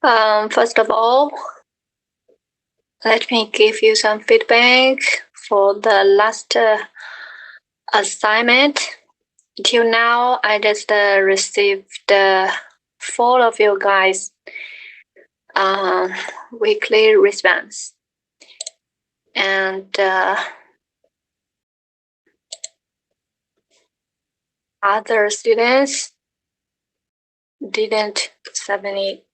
First of all, let me give you some feedback for the last assignment. Till now, I just received 4 of you guys weekly response, and other students didn't submit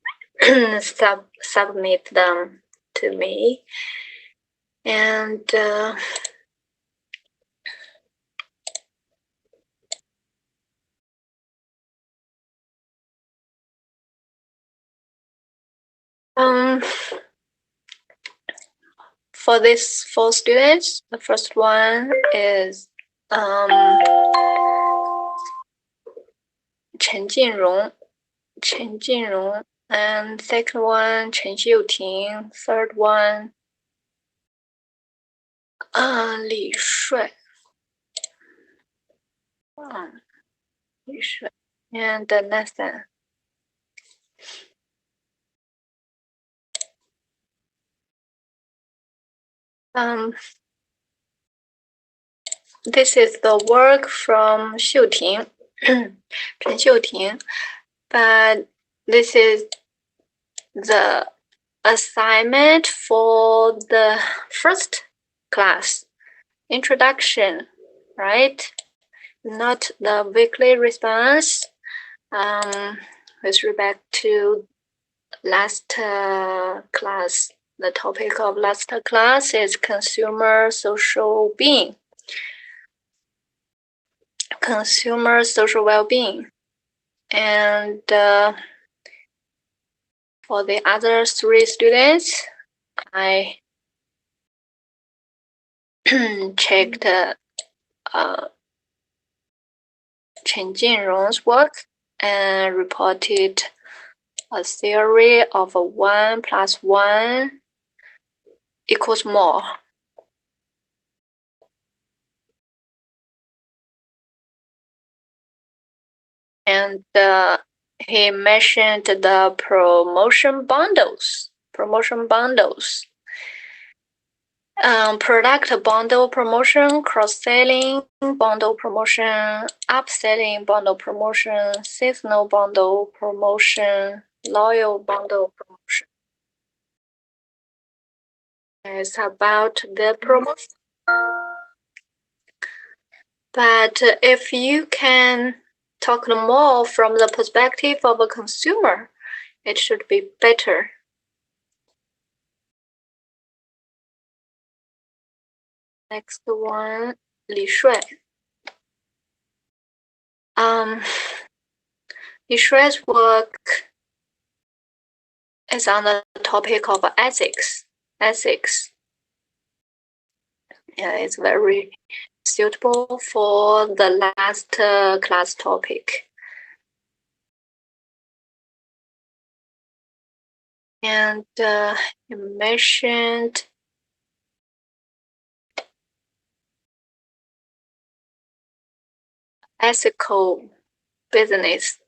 them to me, and for these 4 students, the first one is Chen Jinrong, and second one Chen Xiuting, third one Li Shui, and Nathan. This is the work from Xiuting, Chen Xiuting, but this is the assignment for the first class, introduction, right? Not the weekly response. With respect to last class, the topic of last class is consumer social being, consumer social well-being, and for the other 3 students, I checked Chen Jinrong's work and reported a theory of 1 + 1 equals more. And he mentioned the promotion bundles. Product bundle promotion, cross-selling bundle promotion, upselling bundle promotion, seasonal bundle promotion, loyal bundle promotion. It's about the promotion. But if you can talk more from the perspective of a consumer, it should be better. Next one, Li Shui. Li Shui's work is on the topic of ethics. Yeah, it's very suitable for the last class topic. And you mentioned ethical business.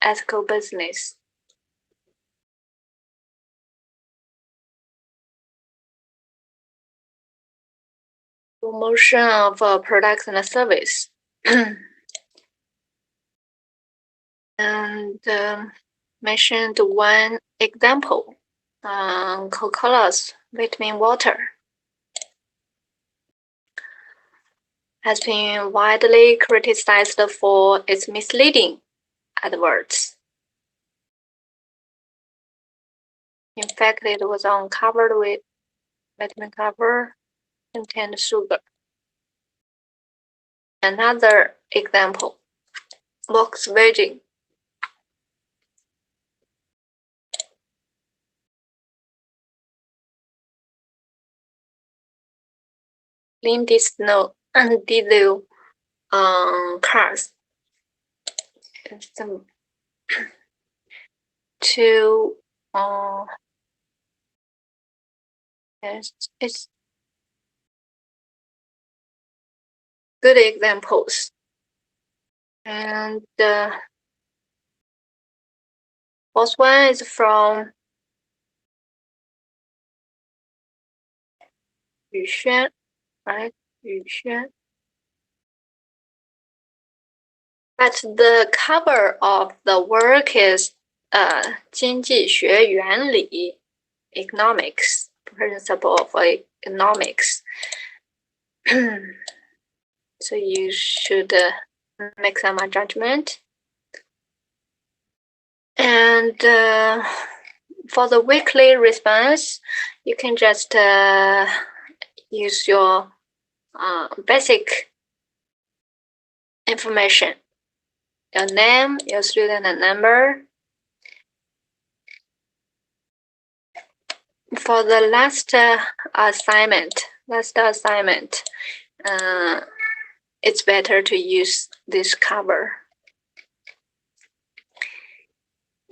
Promotion of products and service. And mentioned one example, Coca-Cola's vitamin water has been widely criticized for its misleading adverts. In fact, it was uncovered with vitamin cover contained sugar. Another example, Volkswagen. Clean diesel cars. It's good examples. And the fourth one is from 宇轩 right? 宇轩 But the cover of the work is 经济学原理 economics, principle of economics. So you should make some judgment. And for the weekly response, you can just use your basic information. Your name, your student number. For the last assignment, it's better to use this cover.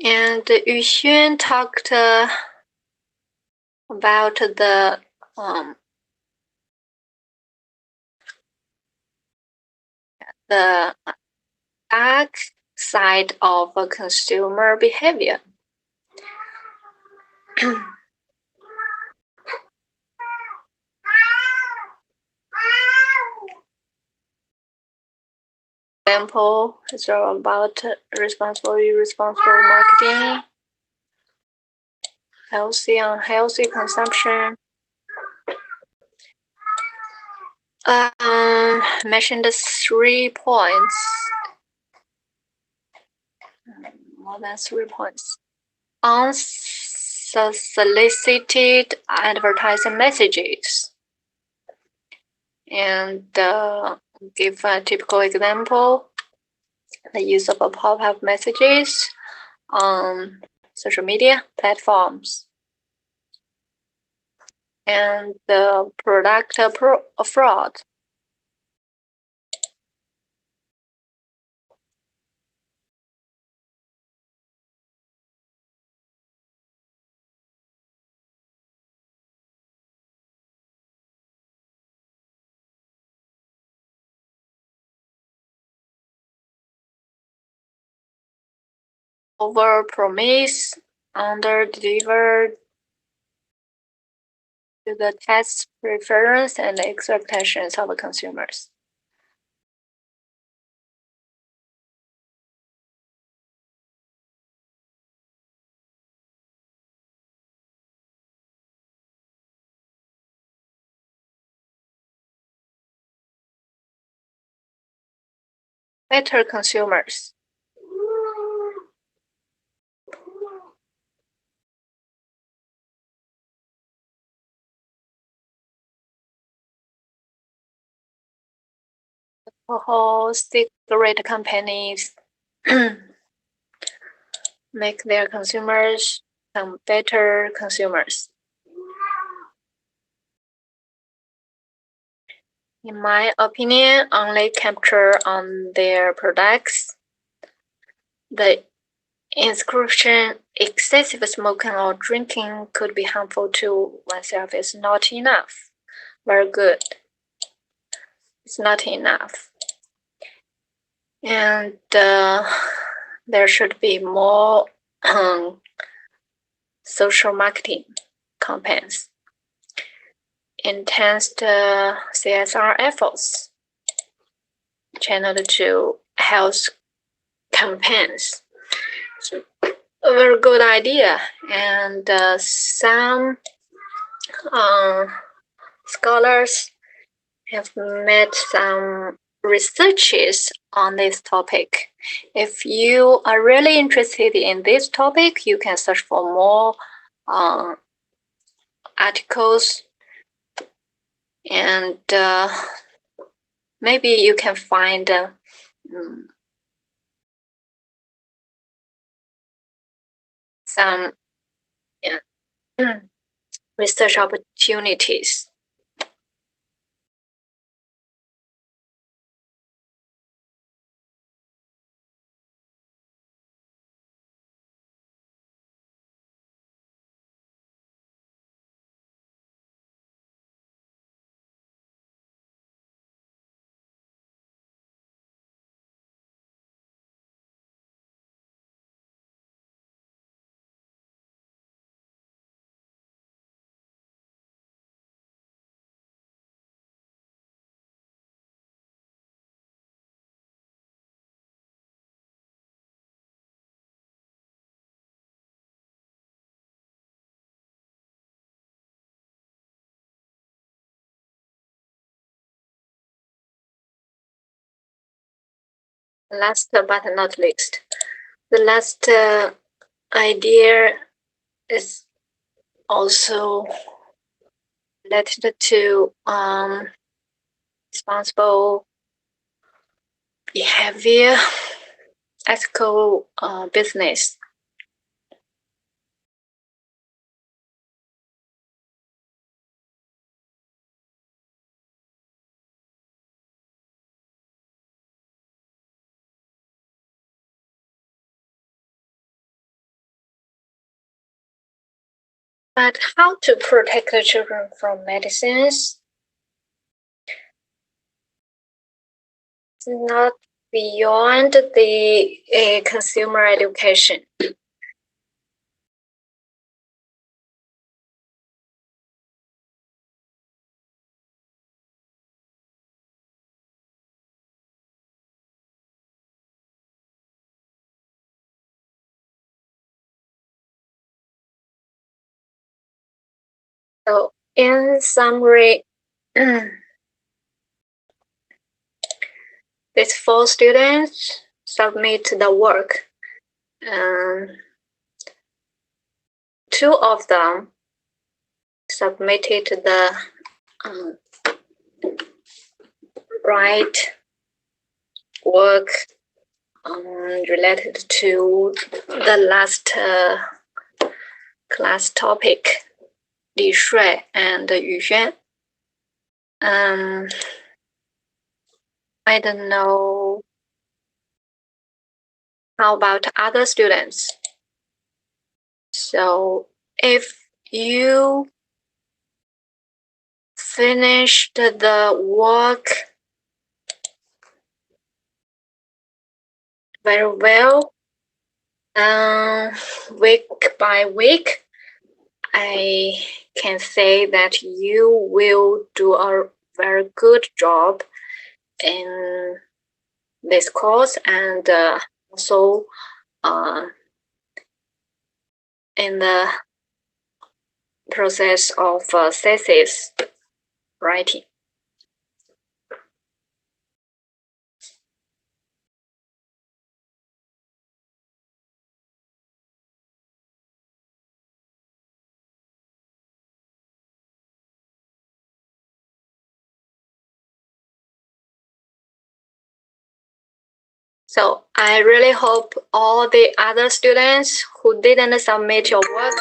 And Yuxuan talked about the dark side of consumer behavior. Example is about responsible marketing, healthy, unhealthy consumption. Mentioned 3 points. More than 3 points. Unsolicited advertising messages. And give a typical example. The use of pop-up messages on social media platforms. And the product fraud. Over-promise, under-deliver to the test preference and expectations of consumers. Better consumers. Alcohol, cigarette companies make their consumers become better consumers. In my opinion, only capture on their products. The inscription excessive smoking or drinking could be harmful to oneself is not enough. Very good. It's not enough. And there should be more social marketing campaigns. Intense CSR efforts channeled to health campaigns. So, a very good idea. And some scholars have made some researches on this topic. If you are really interested in this topic, you can search for more articles, and maybe you can find some research opportunities. Last but not least, the last idea is also related to responsible behavior, ethical business. But how to protect the children from medicines? It's not beyond the consumer education. So, in summary, these 4 students submit the work. 2 of them submitted the right work related to the last class topic, Li Shui and Yu Xuan. I don't know. How about other students? So if you finished the work very well, week by week, I can say that you will do a very good job in this course and also in the process of thesis writing. So I really hope all the other students who didn't submit your work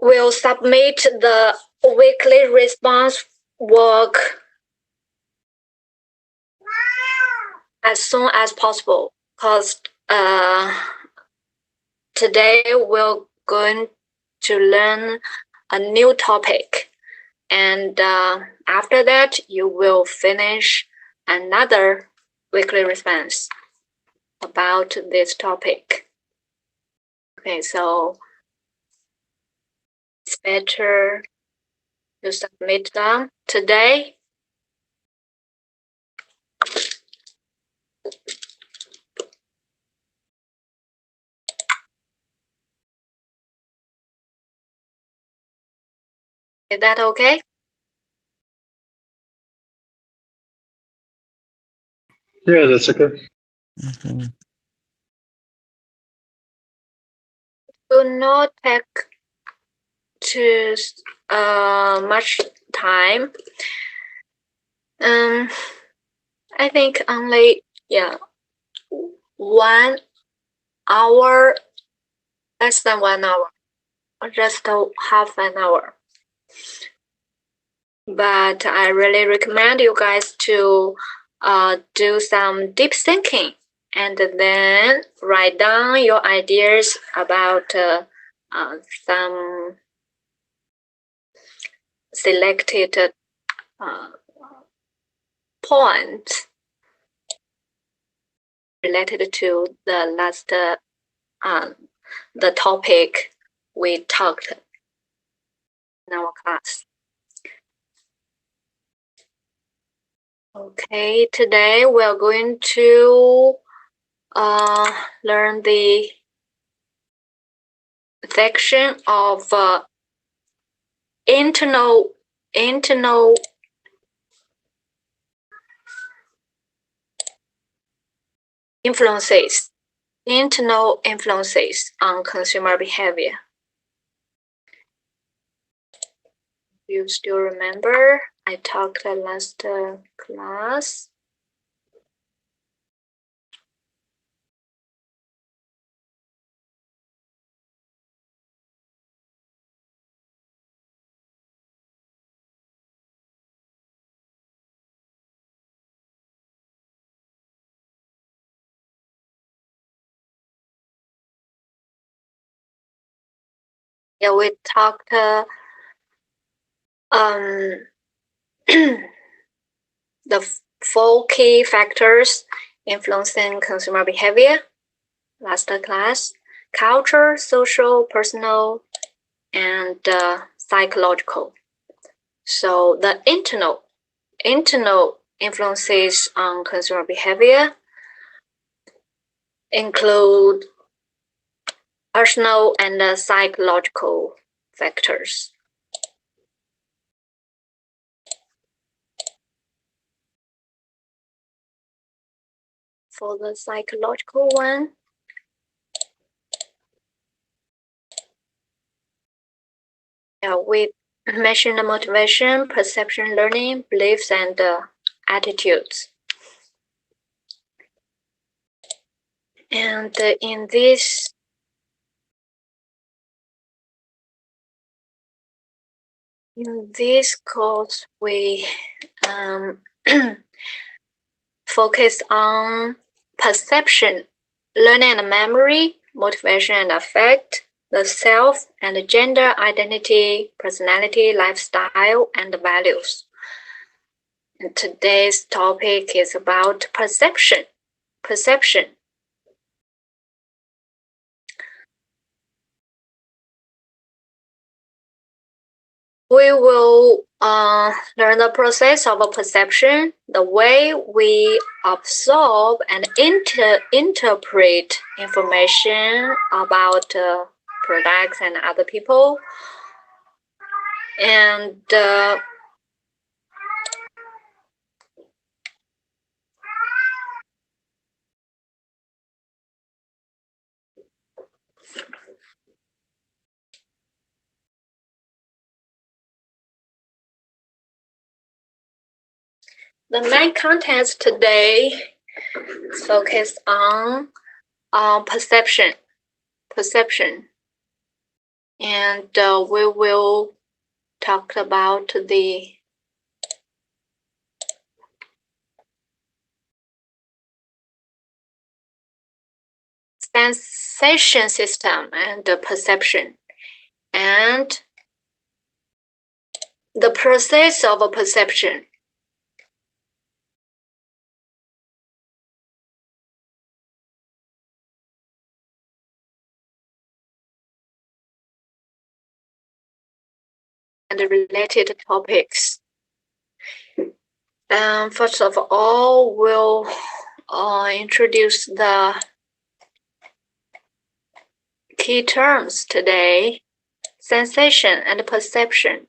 will submit the weekly response work as soon as possible, because today we're going to learn a new topic, and after that you will finish another weekly response about this topic. Okay, so it's better to submit them today. Is that okay? Yeah, that's okay. Do not take too much time. I think only 1 hour, less than 1 hour, or just half an hour. But I really recommend you guys to do some deep thinking and then write down your ideas about some selected points related to the last the topic we talked in our class. Okay, today we're going to learn the section of internal internal influences on consumer behavior. You still remember I talked last class? Yeah, we talked the 4 key factors influencing consumer behavior last class: culture, social, personal, and psychological. So the internal influences on consumer behavior include personal and psychological factors. For the psychological one, we mentioned the motivation, perception, learning, beliefs, and attitudes. And in this course, we focus on perception, learning and memory, motivation and affect, the self and gender identity, personality, lifestyle, and values. And today's topic is about perception. We will learn the process of a perception, the way we absorb and interpret information about products and other people, and the main contents today focus on perception, and we will talk about the sensation system and the perception, and the process of a perception. And related topics. First of all, we'll introduce the key terms today: sensation and perception.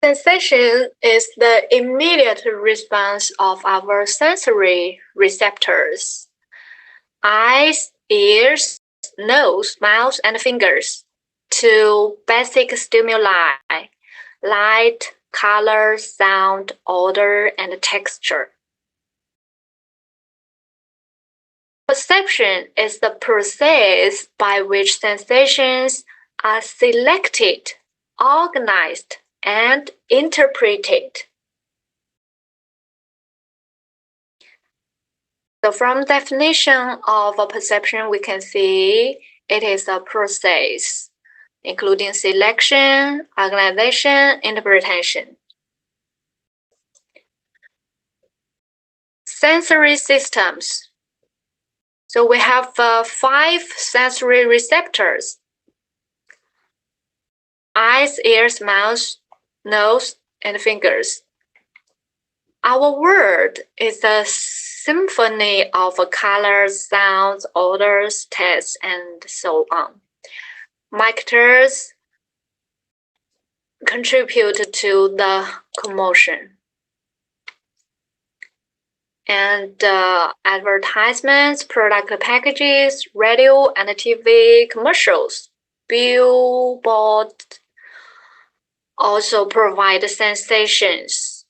Sensation is the immediate response of our sensory receptors: eyes, ears, nose, mouth, and fingers to basic stimuli: light, color, sound, odor, and texture. Perception is the process by which sensations are selected, organized, and interpreted. So from definition of a perception, we can see it is a process, including selection, organization, interpretation. Sensory systems. So we have 5 sensory receptors: eyes, ears, mouth, nose, and fingers. Our world is a symphony of colors, sounds, odors, tastes, and so on. Marketers contribute to the commotion. and advertisements, product packages, radio and TV commercials, billboard also provide sensations.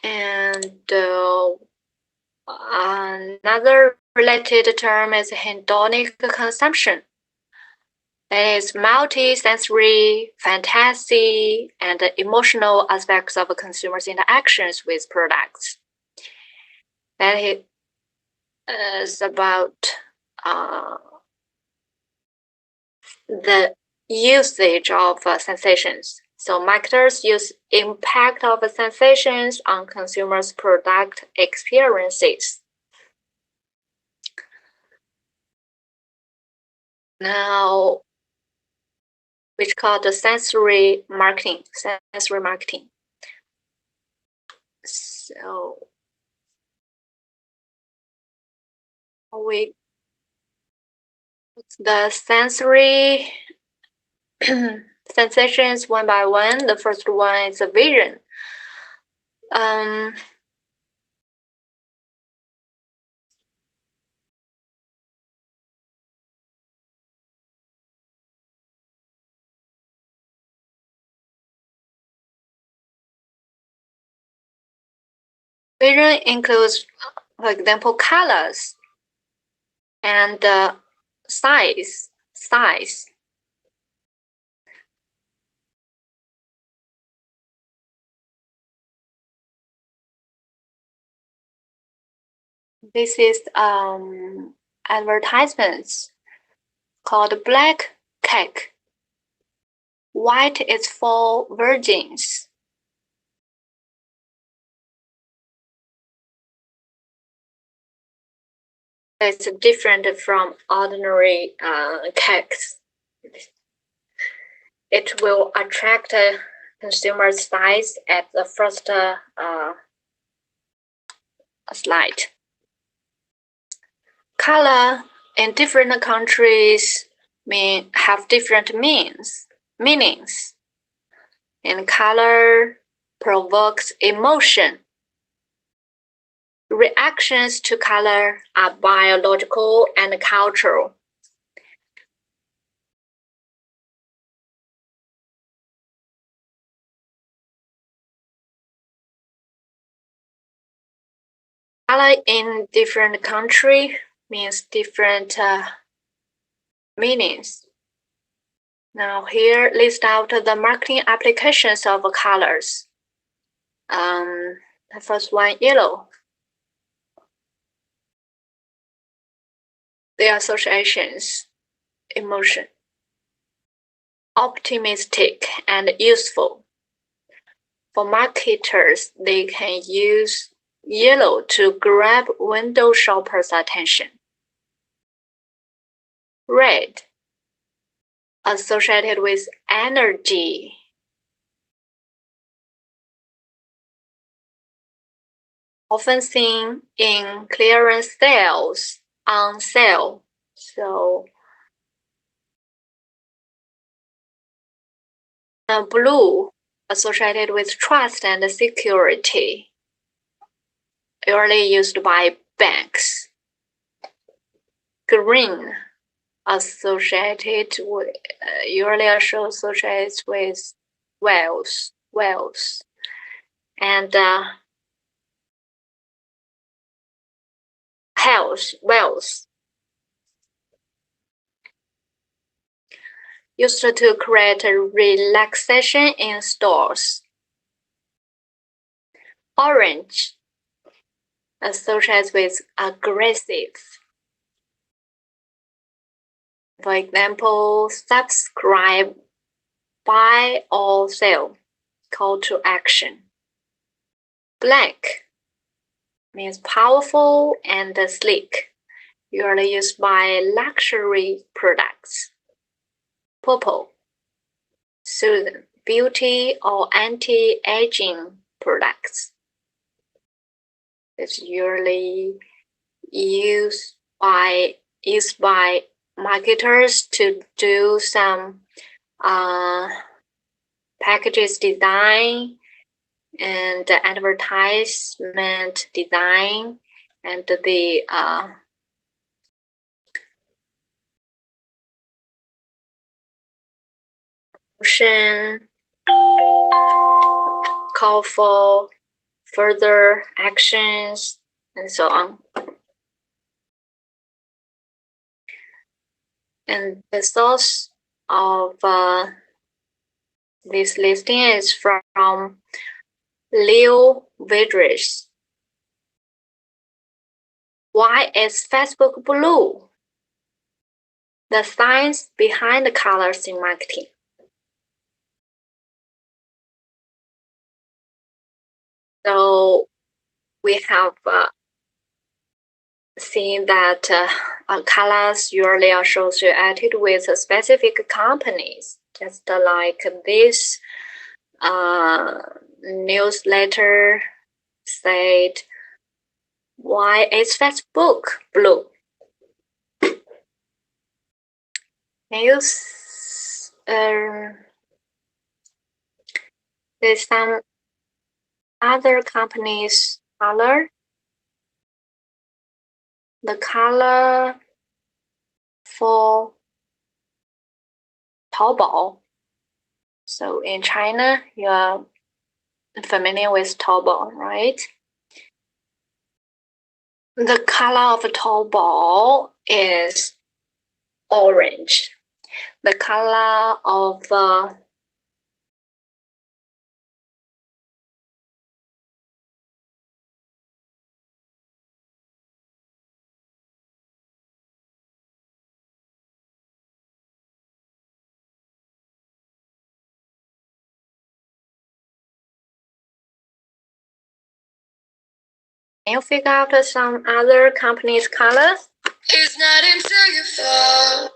And another related term is hedonic consumption. It is multi-sensory, fantasy, and emotional aspects of a consumer's interactions with products. That is about the usage of sensations. So marketers use impact of sensations on consumers' product experiences. Now, which called the sensory marketing. So the sensory sensations one by one. The first one is a vision. Vision includes, for example, colors and size. This is advertisements called black cake. White is for virgins. It's different from ordinary cakes. It will attract consumers' eyes at the first slide. Color in different countries have different meanings. And color provokes emotion. Reactions to color are biological and cultural. Color in different country means different meanings. Now here, list out the marketing applications of colors. The first one, yellow. The associations, emotion. Optimistic and useful. For marketers, they can use yellow to grab window shoppers' attention. Red, associated with energy. Often seen in clearance sales, on sale. So blue, associated with trust and security, usually used by banks. Green, associated with usually associated with wealth, and wealth. Used to create a relaxation in stores. Orange, associated with aggressive. For example, subscribe, buy or sell, call to action. Black means powerful and sleek, usually used by luxury products. Purple, soothing, beauty or anti-aging products. It's usually used by marketers to do some packages design and the advertisement design and the promotion, call for further actions, and so on. And the source of this listing is from Leo Vidrich. Why is Facebook blue? The science behind the colors in marketing. So we have seen that colors usually are associated with specific companies, just like this newsletter said, why is Facebook blue? There's some other companies' color. The color for Taobao. So in China, you are familiar with Taobao, right? The color of Taobao is orange. The color of can you figure out some other company's colors? It's not until you fall.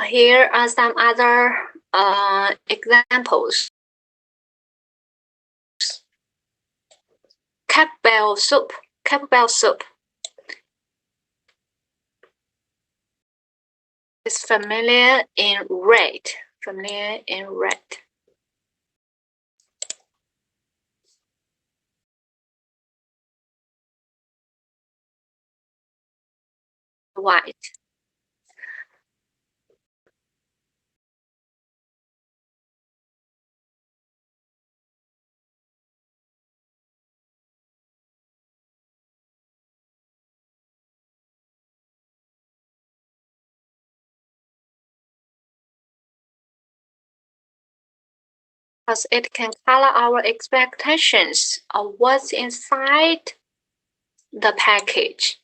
Here are some other examples. Campbell soup. Campbell soup is familiar in red. Familiar in red. White. because it can color our expectations of what's inside the package.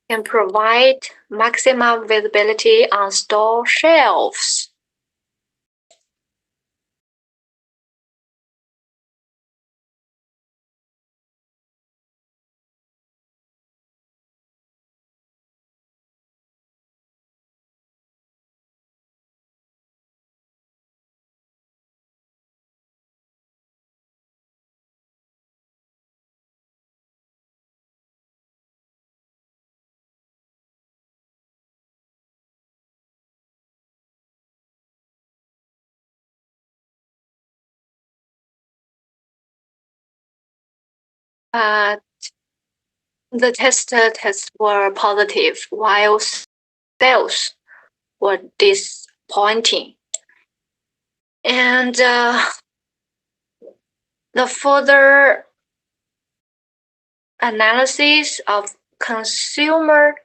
Can provide maximum visibility on store shelves. But the tests were positive, while sales were disappointing. And the further analysis of consumer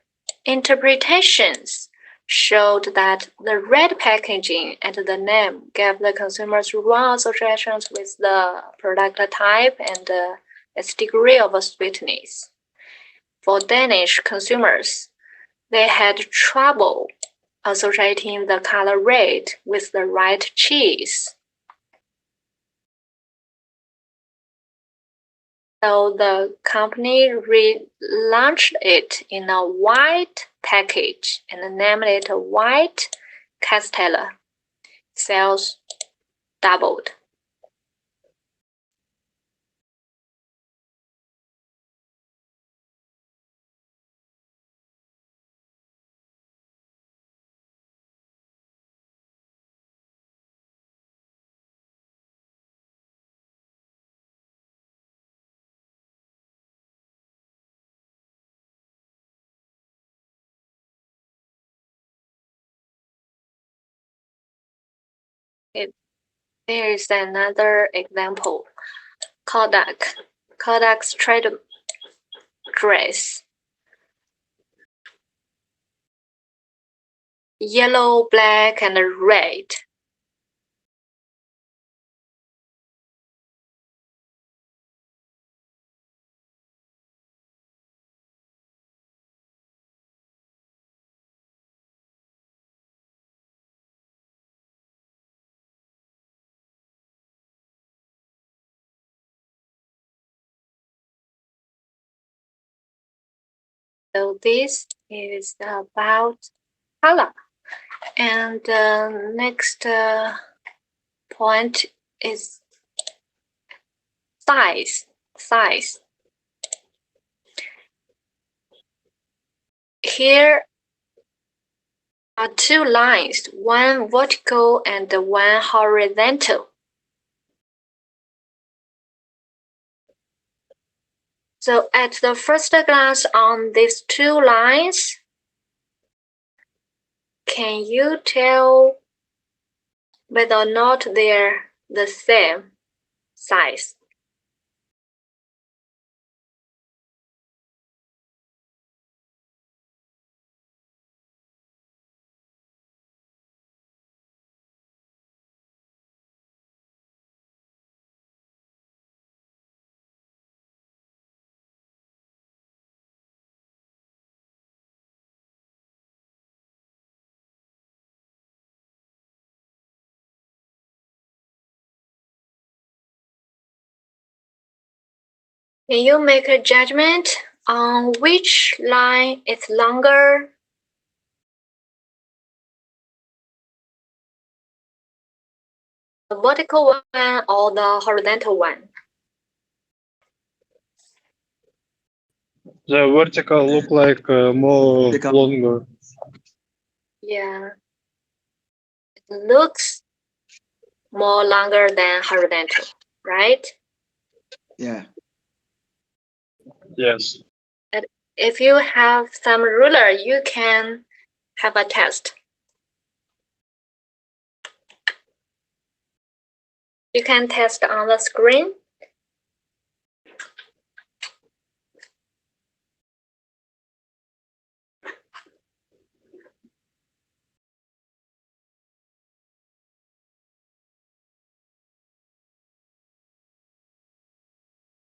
interpretations showed that the red packaging and the name gave the consumers wrong associations with the product type and its degree of sweetness. For Danish consumers, they had trouble associating the color red with the right cheese. So the company relaunched it in a white package and named it White Casteller. Sales doubled. There is another example. Kodak's trade dress. Yellow, black, and red. So this is about color. And the next point is size. Here are two lines, one vertical and one horizontal. So at the first glance on these two lines, can you tell whether or not they're the same size? Can you make a judgment on which line is longer? The vertical one or the horizontal one? The vertical look like more longer. Yeah. It looks more longer than horizontal, right? Yeah. Yes. And if you have some ruler, you can have a test. You can test on the screen.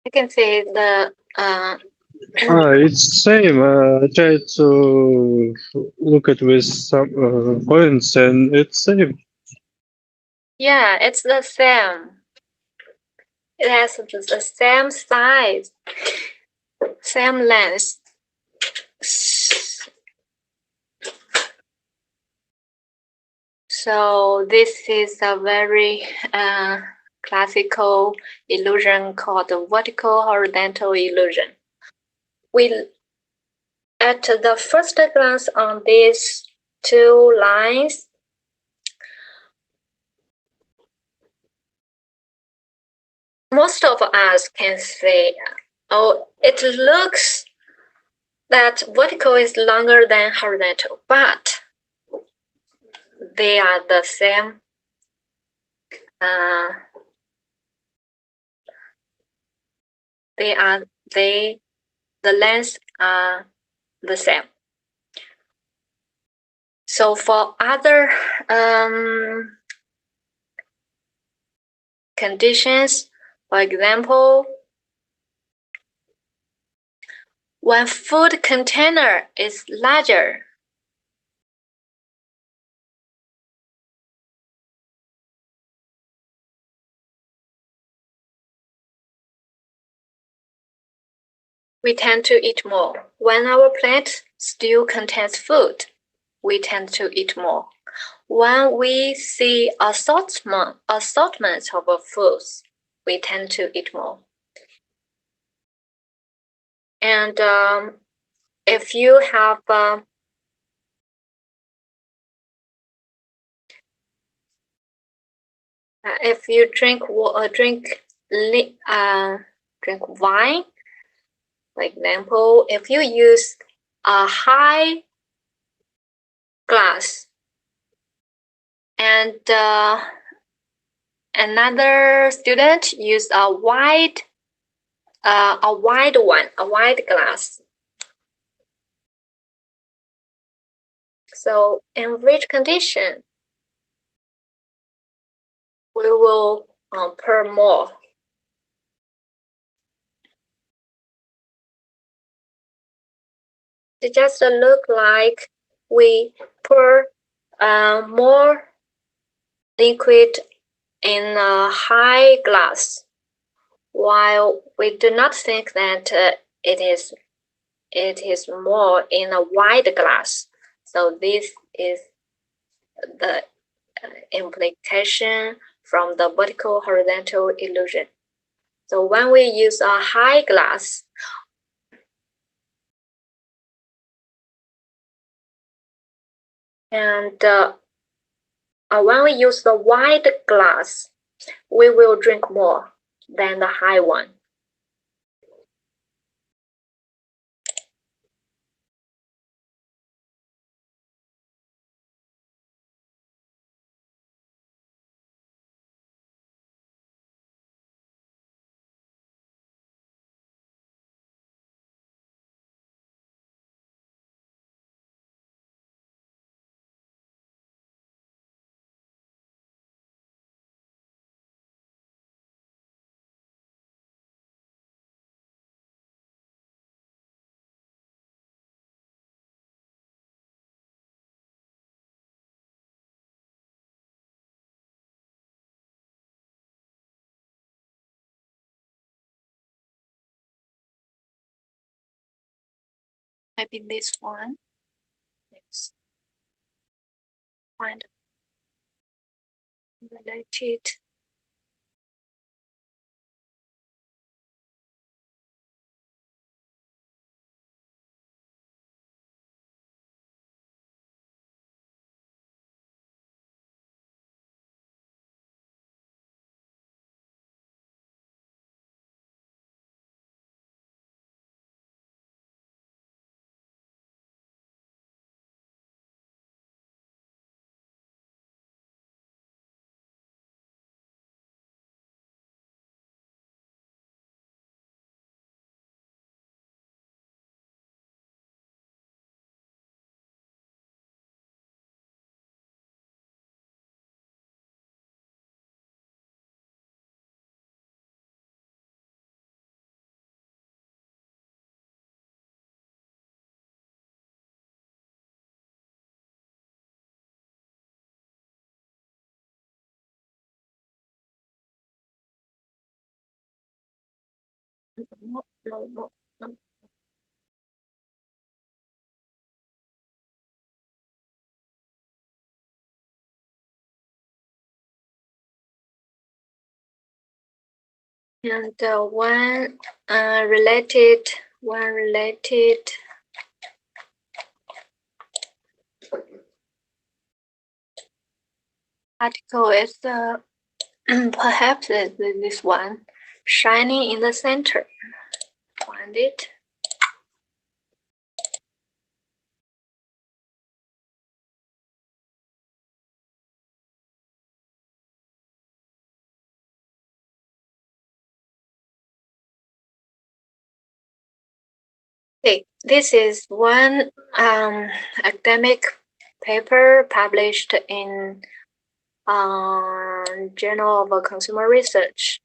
You can see the It's same. I try to look at with some points, and it's same. yeah, it's the same. It has the same size, same length. So this is a very classical illusion called the vertical horizontal illusion. At the first glance on these two lines, most of us can say, oh, it looks that vertical is longer than horizontal, but they are the same. The lengths are the same. So for other conditions, for example, when food container is larger, we tend to eat more. When our plate still contains food, we tend to eat more. When we see assortment of foods, we tend to eat more. And if you have if you drink wine, for example, if you use a high glass and another student use a wide glass. So in which condition we will pour more? It just look like we pour more liquid in a high glass, while we do not think that it is more in a wide glass. So this is the implication from the vertical horizontal illusion. So when we use a high glass, and when we use the wide glass, we will drink more than the high one. maybe this one. Let's find related. No. And one related article is perhaps this one, shining in the center. Find it. Okay, this is one academic paper published in Journal of Consumer Research.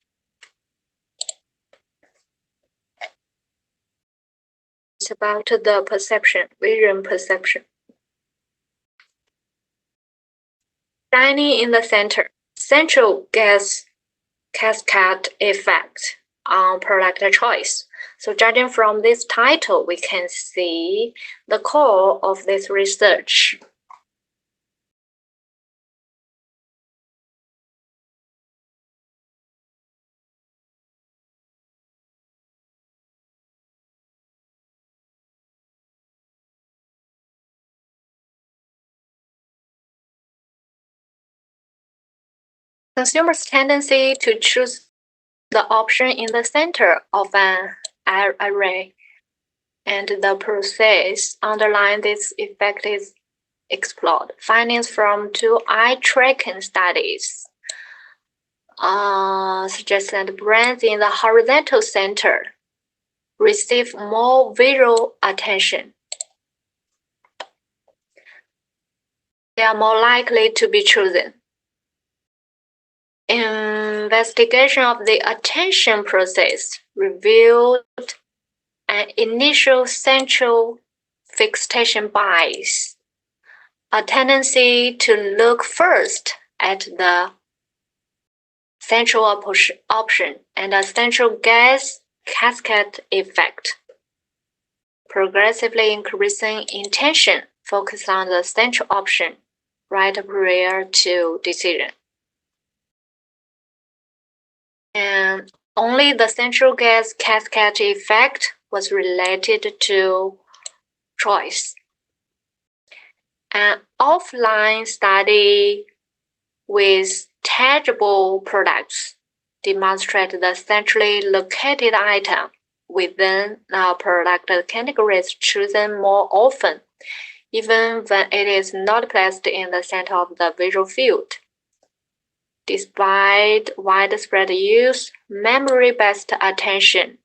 It's about the perception, vision perception. Shining in the center, central gas cascade effect on product choice. So judging from this title, we can see the core of this research. Consumers' tendency to choose the option in the center of an array, and the process underlying this effect is explored. Findings from two eye-tracking studies suggest that brands in the horizontal center receive more visual attention. They are more likely to be chosen. Investigation of the attention process revealed an initial central fixation bias, a tendency to look first at the central option and a central gas cascade effect, progressively increasing intention focused on the central option right prior to decision. And only the central gas cascade effect was related to choice. An offline study with tangible products demonstrated the centrally located item within the product category is chosen more often, even when it is not placed in the center of the visual field. Despite widespread use, memory-based attention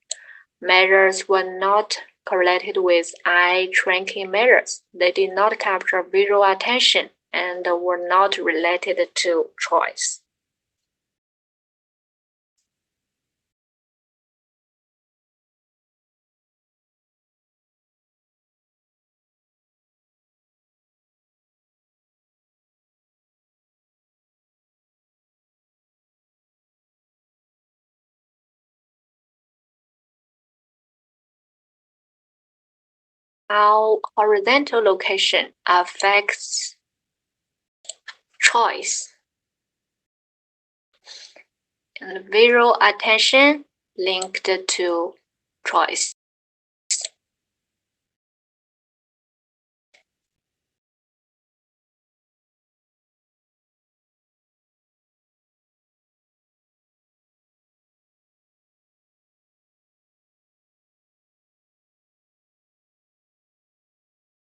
measures were not correlated with eye-tracking measures. They did not capture visual attention and were not related to choice. how horizontal location affects choice. And visual attention linked to choice.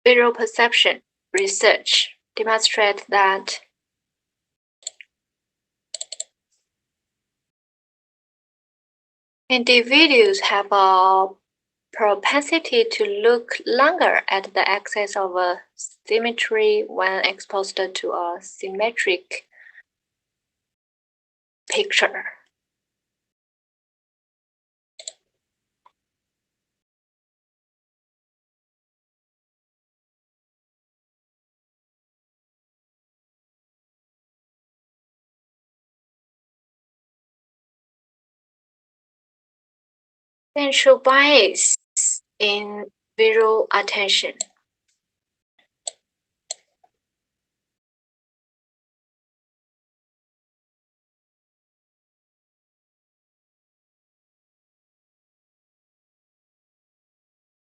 Visual perception research demonstrates that individuals have a propensity to look longer at the axis of a symmetry when exposed to a symmetric picture. Central bias in visual attention.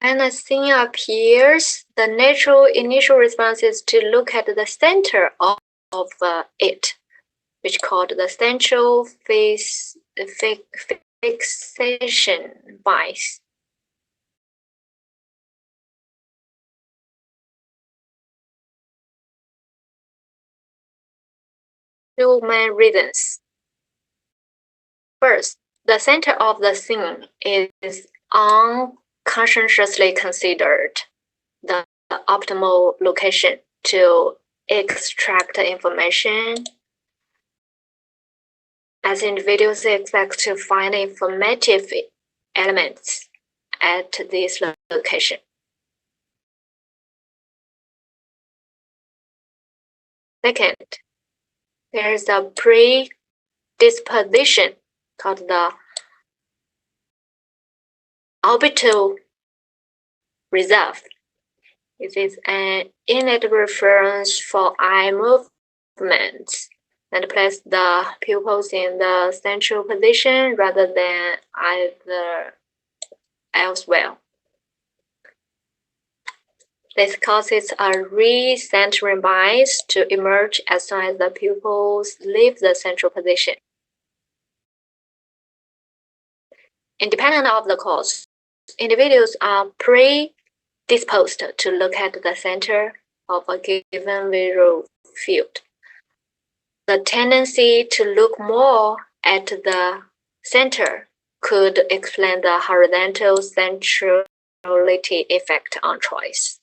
When a scene appears, the natural initial response is to look at the center of it, which is called the central fixation bias. Two main reasons. First, the center of the scene is unconsciously considered the optimal location to extract information, as individuals expect to find informative elements at this location. Second, there is a predisposition called the orbital reserve. It is an innate reference for eye movements and place the pupils in the central position rather than either elsewhere. This causes a recentering bias to emerge as soon as the pupils leave the central position. Independent of the cause, individuals are predisposed to look at the center of a given visual field. The tendency to look more at the center could explain the horizontal centrality effect on choice.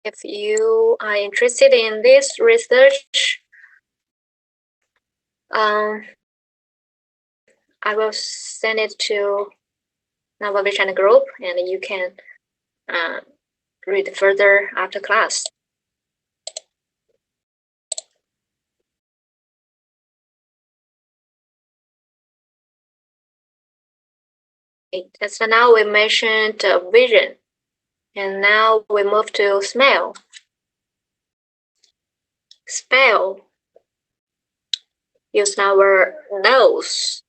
If you are interested in this research, I will send it to our Vision group, and you can read further after class. So now we mentioned vision, and now we move to smell. Smell. Use our nose.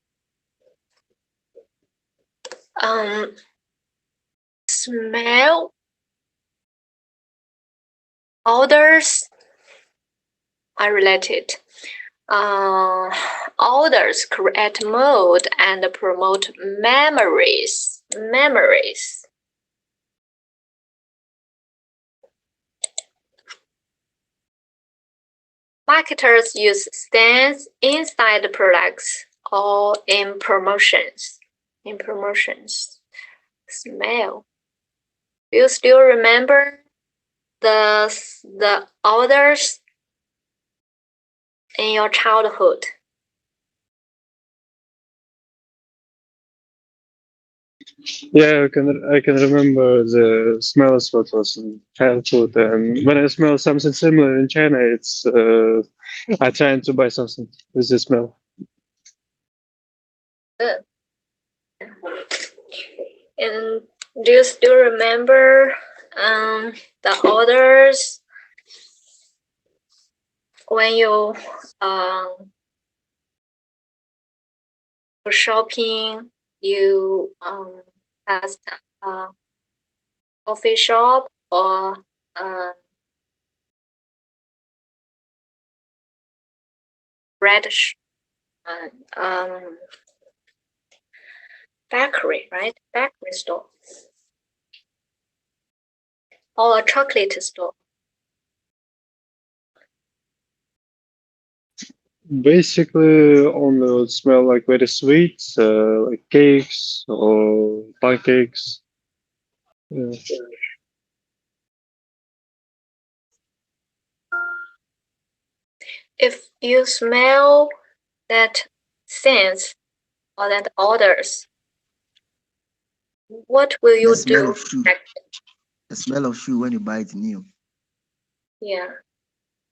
Smell. Odors are related. Odors create mood and promote memories. Marketers use scents inside the products or in promotions. Smell. Do you still remember the odors in your childhood? Yeah, I can remember the smells what was in childhood, and when I smell something similar in China, it's I tend to buy something with the smell. Good. And do you still remember the orders when you shopping? You asked a coffee shop or bread bakery, right? Bakery store or a chocolate store. Basically, only smell like very sweet, like cakes or pancakes. Yeah. If you smell that scent or that orders, what will you do? The smell of shoe when you buy it new. Yeah.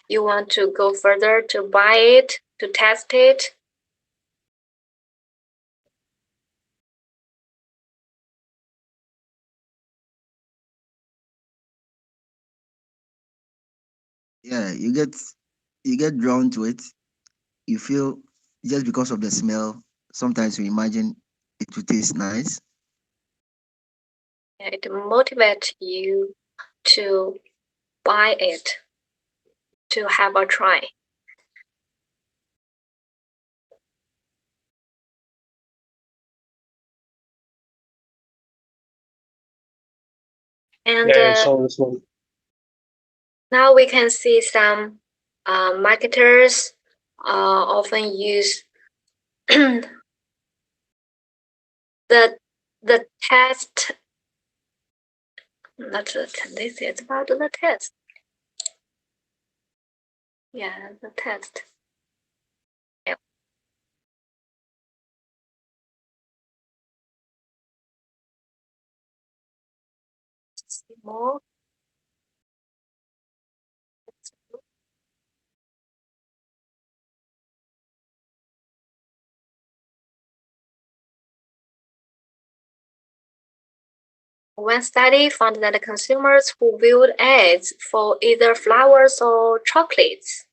You want to go further to buy it, to test it? Yeah, you get drawn to it. You feel just because of the smell. Sometimes you imagine it will taste nice. It motivates you to buy it, to have a try. And Yeah, it's always one. now we can see some marketers often use the test. Not the this is about the test. Yeah, the test. Yeah. See more. One study found that consumers who viewed ads for either flowers or chocolates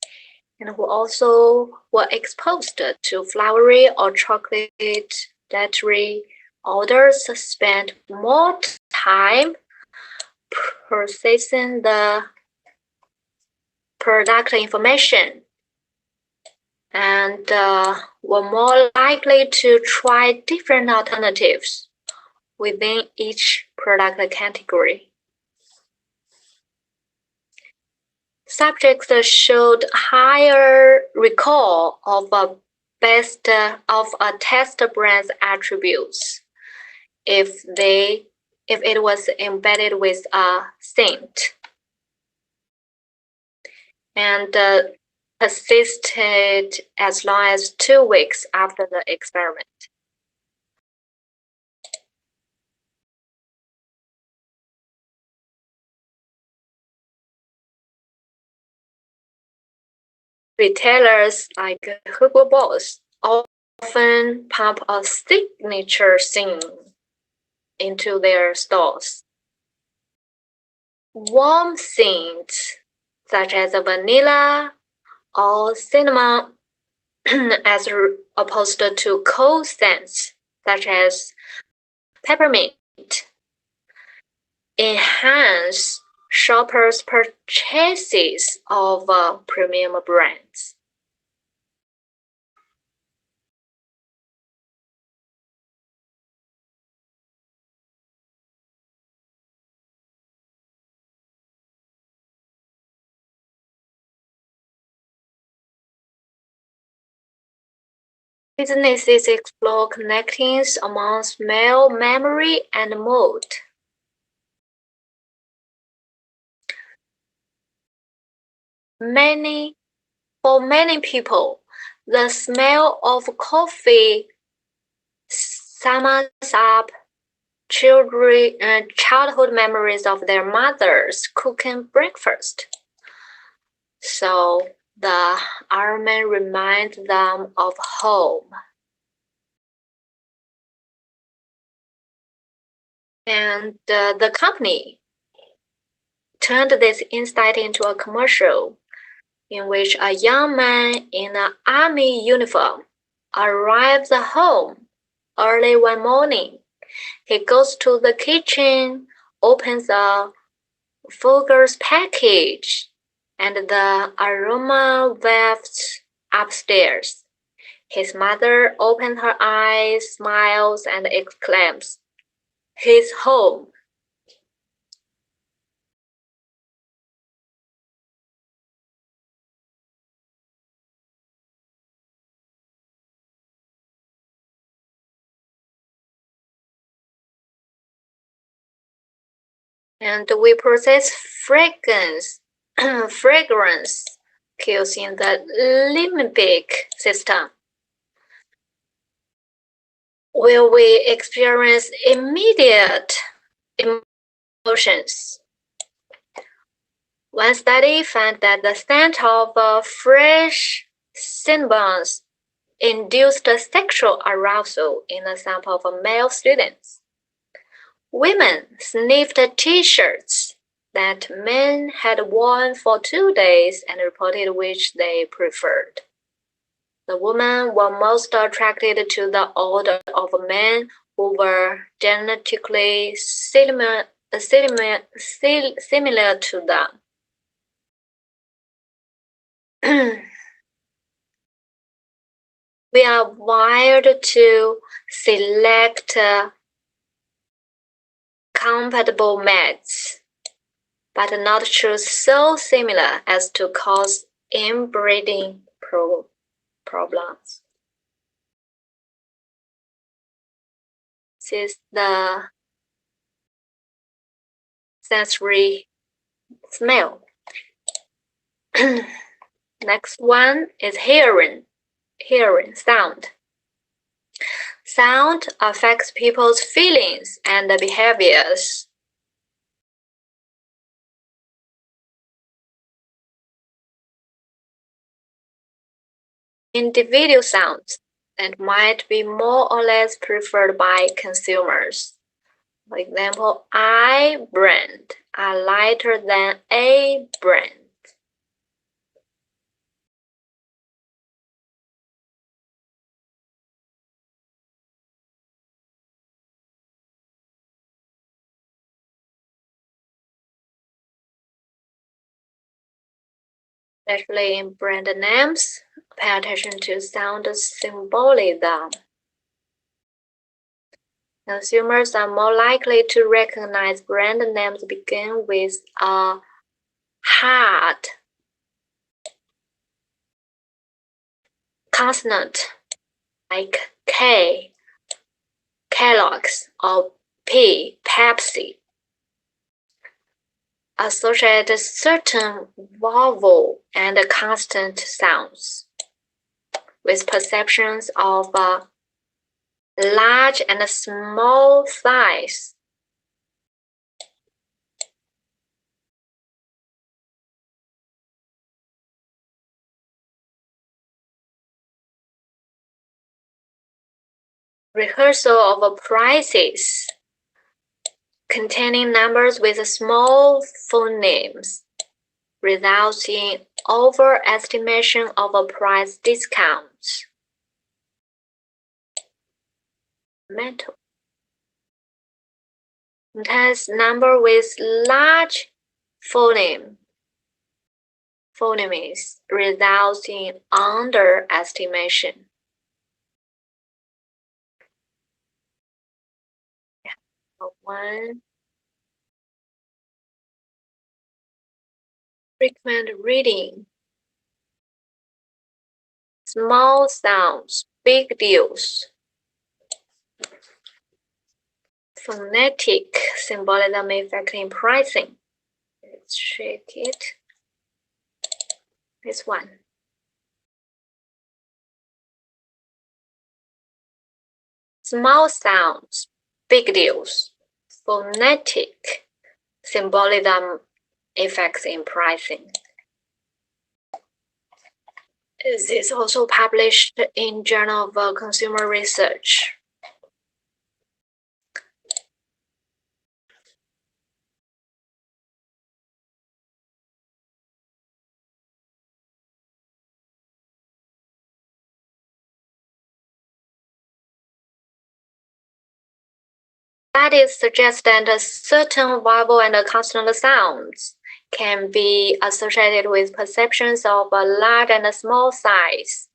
and who also were exposed to flowery or chocolate-dairy orders spent more time processing the product information and were more likely to try different alternatives within each product category. Subjects showed higher recall of a test brand's attributes if it was embedded with a scent and persisted as long as 2 weeks after the experiment. Retailers like Hugo Boss often pump a signature scene into their stores. Warm scents such as vanilla or cinnamon as opposed to cold scents such as peppermint enhance shoppers' purchases of premium brands. Businesses explore connections among smell, memory, and mood. For many people, the smell of coffee summons up childhood memories of their mothers cooking breakfast. So The armament reminds them of home. And the company turned this insight into a commercial in which a young man in an army uniform arrives home early one morning. He goes to the kitchen, opens a Folger's package, and the aroma wafts upstairs. His mother opens her eyes, smiles, and exclaims, "He's home." And we process fragrance cues in the limbic system, where we experience immediate emotions. One study found that the scent of fresh cinnamons induced sexual arousal in a sample of male students. Women sniffed T-shirts that men had worn for 2 days and reported which they preferred. The women were most attracted to the odor of men who were genetically similar to them. We are wired to select compatible mates, but not choose so similar as to cause inbreeding problems. This is the sensory smell. Next one is hearing, sound. Sound affects people's feelings and behaviors. Individual sounds that might be more or less preferred by consumers. For example, I brand are lighter than A brand. Especially in brand names, pay attention to sound symbolism. Consumers are more likely to recognize brand names begin with a hard consonant like K, Kellogg's, or P, Pepsi. Associate certain vowel and consonant sounds with perceptions of large and small size. Rehearsal of prices containing numbers with small phonemes results in overestimation of a price discount. Mental. Sometimes number with large phonemes results in underestimation. One. Frequent reading. Small sounds, big deals. Phonetic symbolism effect in pricing. Let's check it. This one. Small sounds, big deals. Phonetic symbolism effects in pricing. This is also published in Journal of Consumer Research. Studies suggest that certain vowel and consonant sounds can be associated with perceptions of a large and a small size.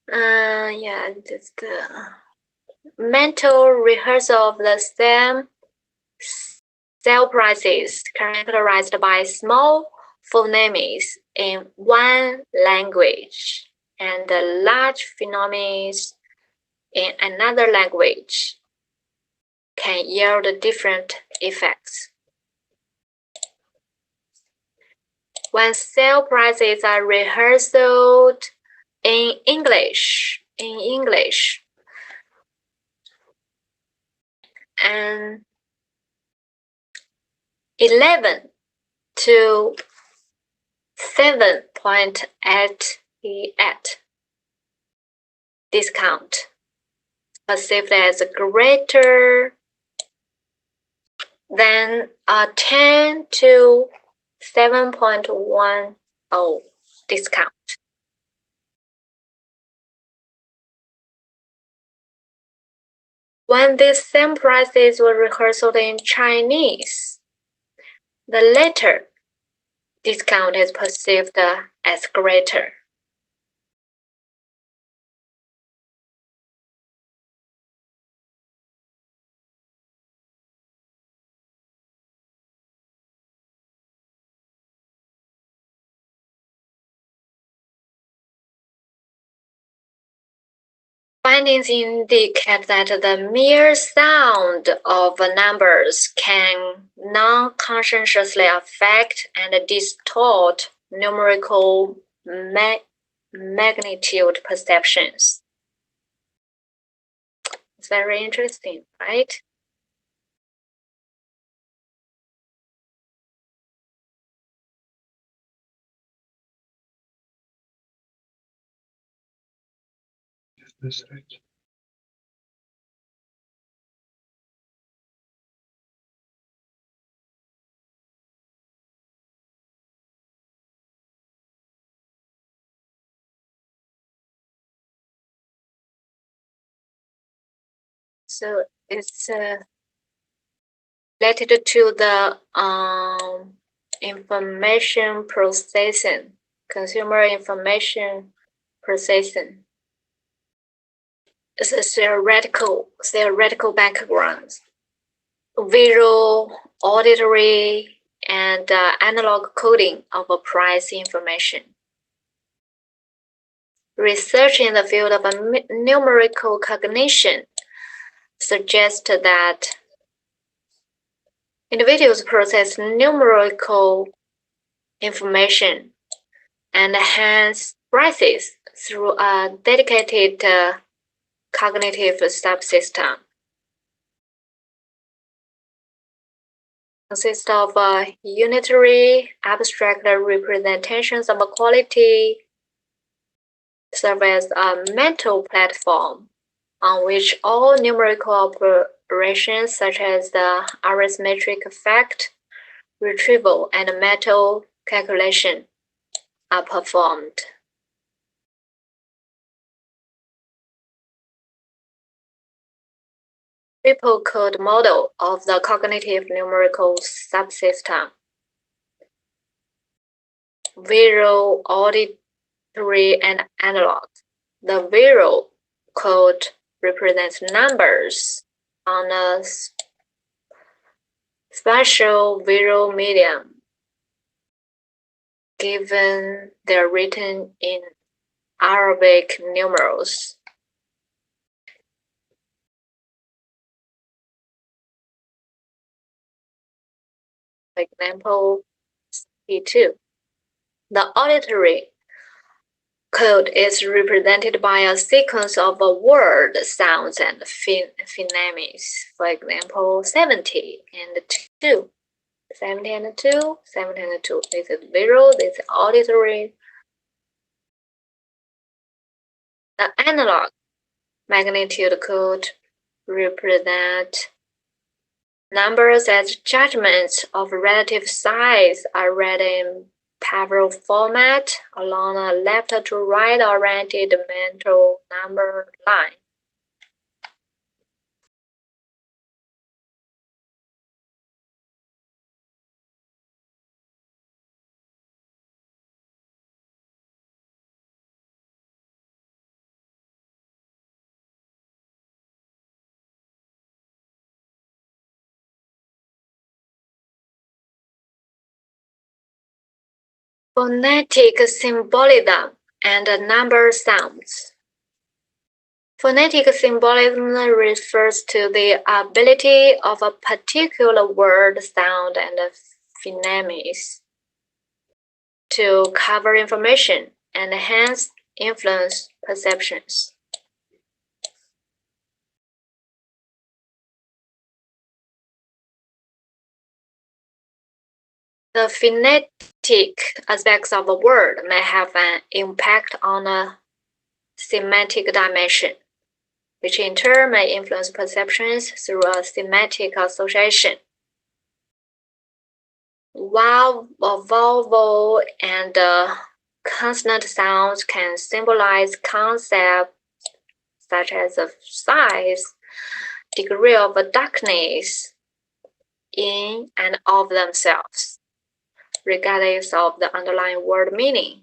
That's the mental rehearsal of the same cell prices characterized by small phonemes in one language and large phonemes in another language can yield different effects. When cell prices are rehearsed in English, and 11 to 7.88 discount perceived as greater than a 10 to 7.10 discount. When these same prices were rehearsed in Chinese, the latter discount is perceived as greater. Findings indicate that the mere sound of numbers can non-consciously affect and distort numerical magnitude perceptions. It's very interesting, right? That's right. So it's related to the information processing, consumer information processing. It's a theoretical background. Visual, auditory, and analog coding of price information. Research in the field of numerical cognition suggests that individuals process numerical information and hence prices through a dedicated cognitive subsystem. Consists of unitary abstract representations of quality, serve as a mental platform on which all numerical operations such as the arithmetic effect, retrieval, and mental calculation are performed. Triple code model of the cognitive numerical subsystem. Visual, auditory, and analog. The visual code represents numbers on a spatial visual medium, given they're written in Arabic numerals. For example, P2. The auditory code is represented by a sequence of word sounds and phonemes. For example, 70 and 2. 70 and 2, 70 and 2. This is visual, this is auditory. The analog magnitude could represent numbers as judgments of relative size are read in parallel format along a left to right oriented mental number line. Phonetic symbolism and number sounds. Phonetic symbolism refers to the ability of a particular word, sound, and phonemes to cover information and hence influence perceptions. The phonetic aspects of a word may have an impact on a semantic dimension, which in turn may influence perceptions through a semantic association. Vowel and consonant sounds can symbolize concepts such as size, degree of darkness in and of themselves, regardless of the underlying word meaning.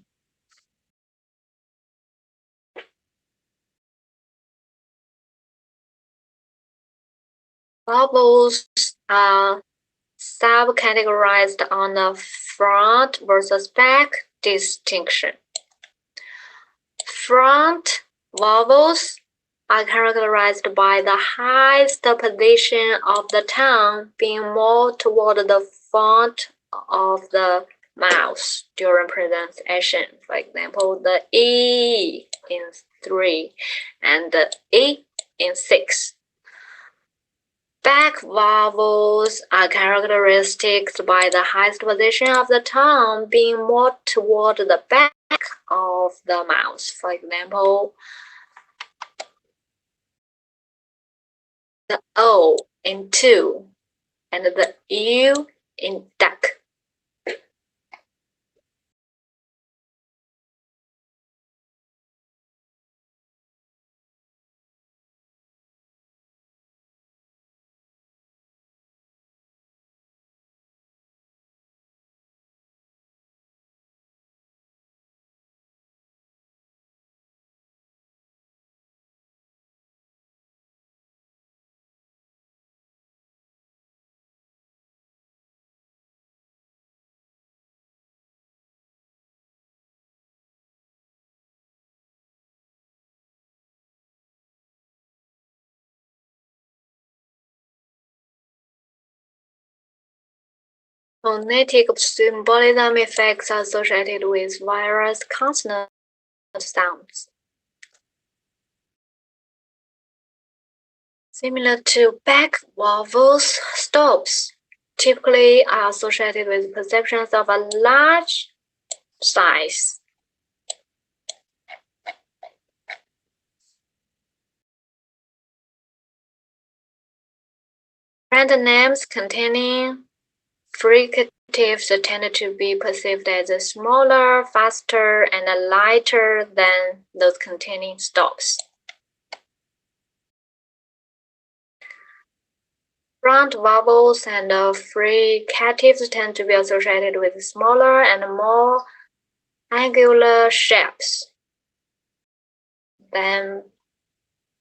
Vowels are subcategorized on a front versus back distinction. Front vowels are characterized by the highest position of the tongue being more toward the front of the mouth during pronunciation. For example, the E in 3 and the E in 6. Back vowels are characterized by the highest position of the tongue being more toward the back of the mouth. For example, the O in 2 and the U in duck. Phonetic symbolism effects are associated with various consonant sounds. Similar to back vowels, stops typically are associated with perceptions of a large size. Brand names containing fricatives tend to be perceived as smaller, faster, and lighter than those containing stops. Front vowels and fricatives tend to be associated with smaller and more angular shapes than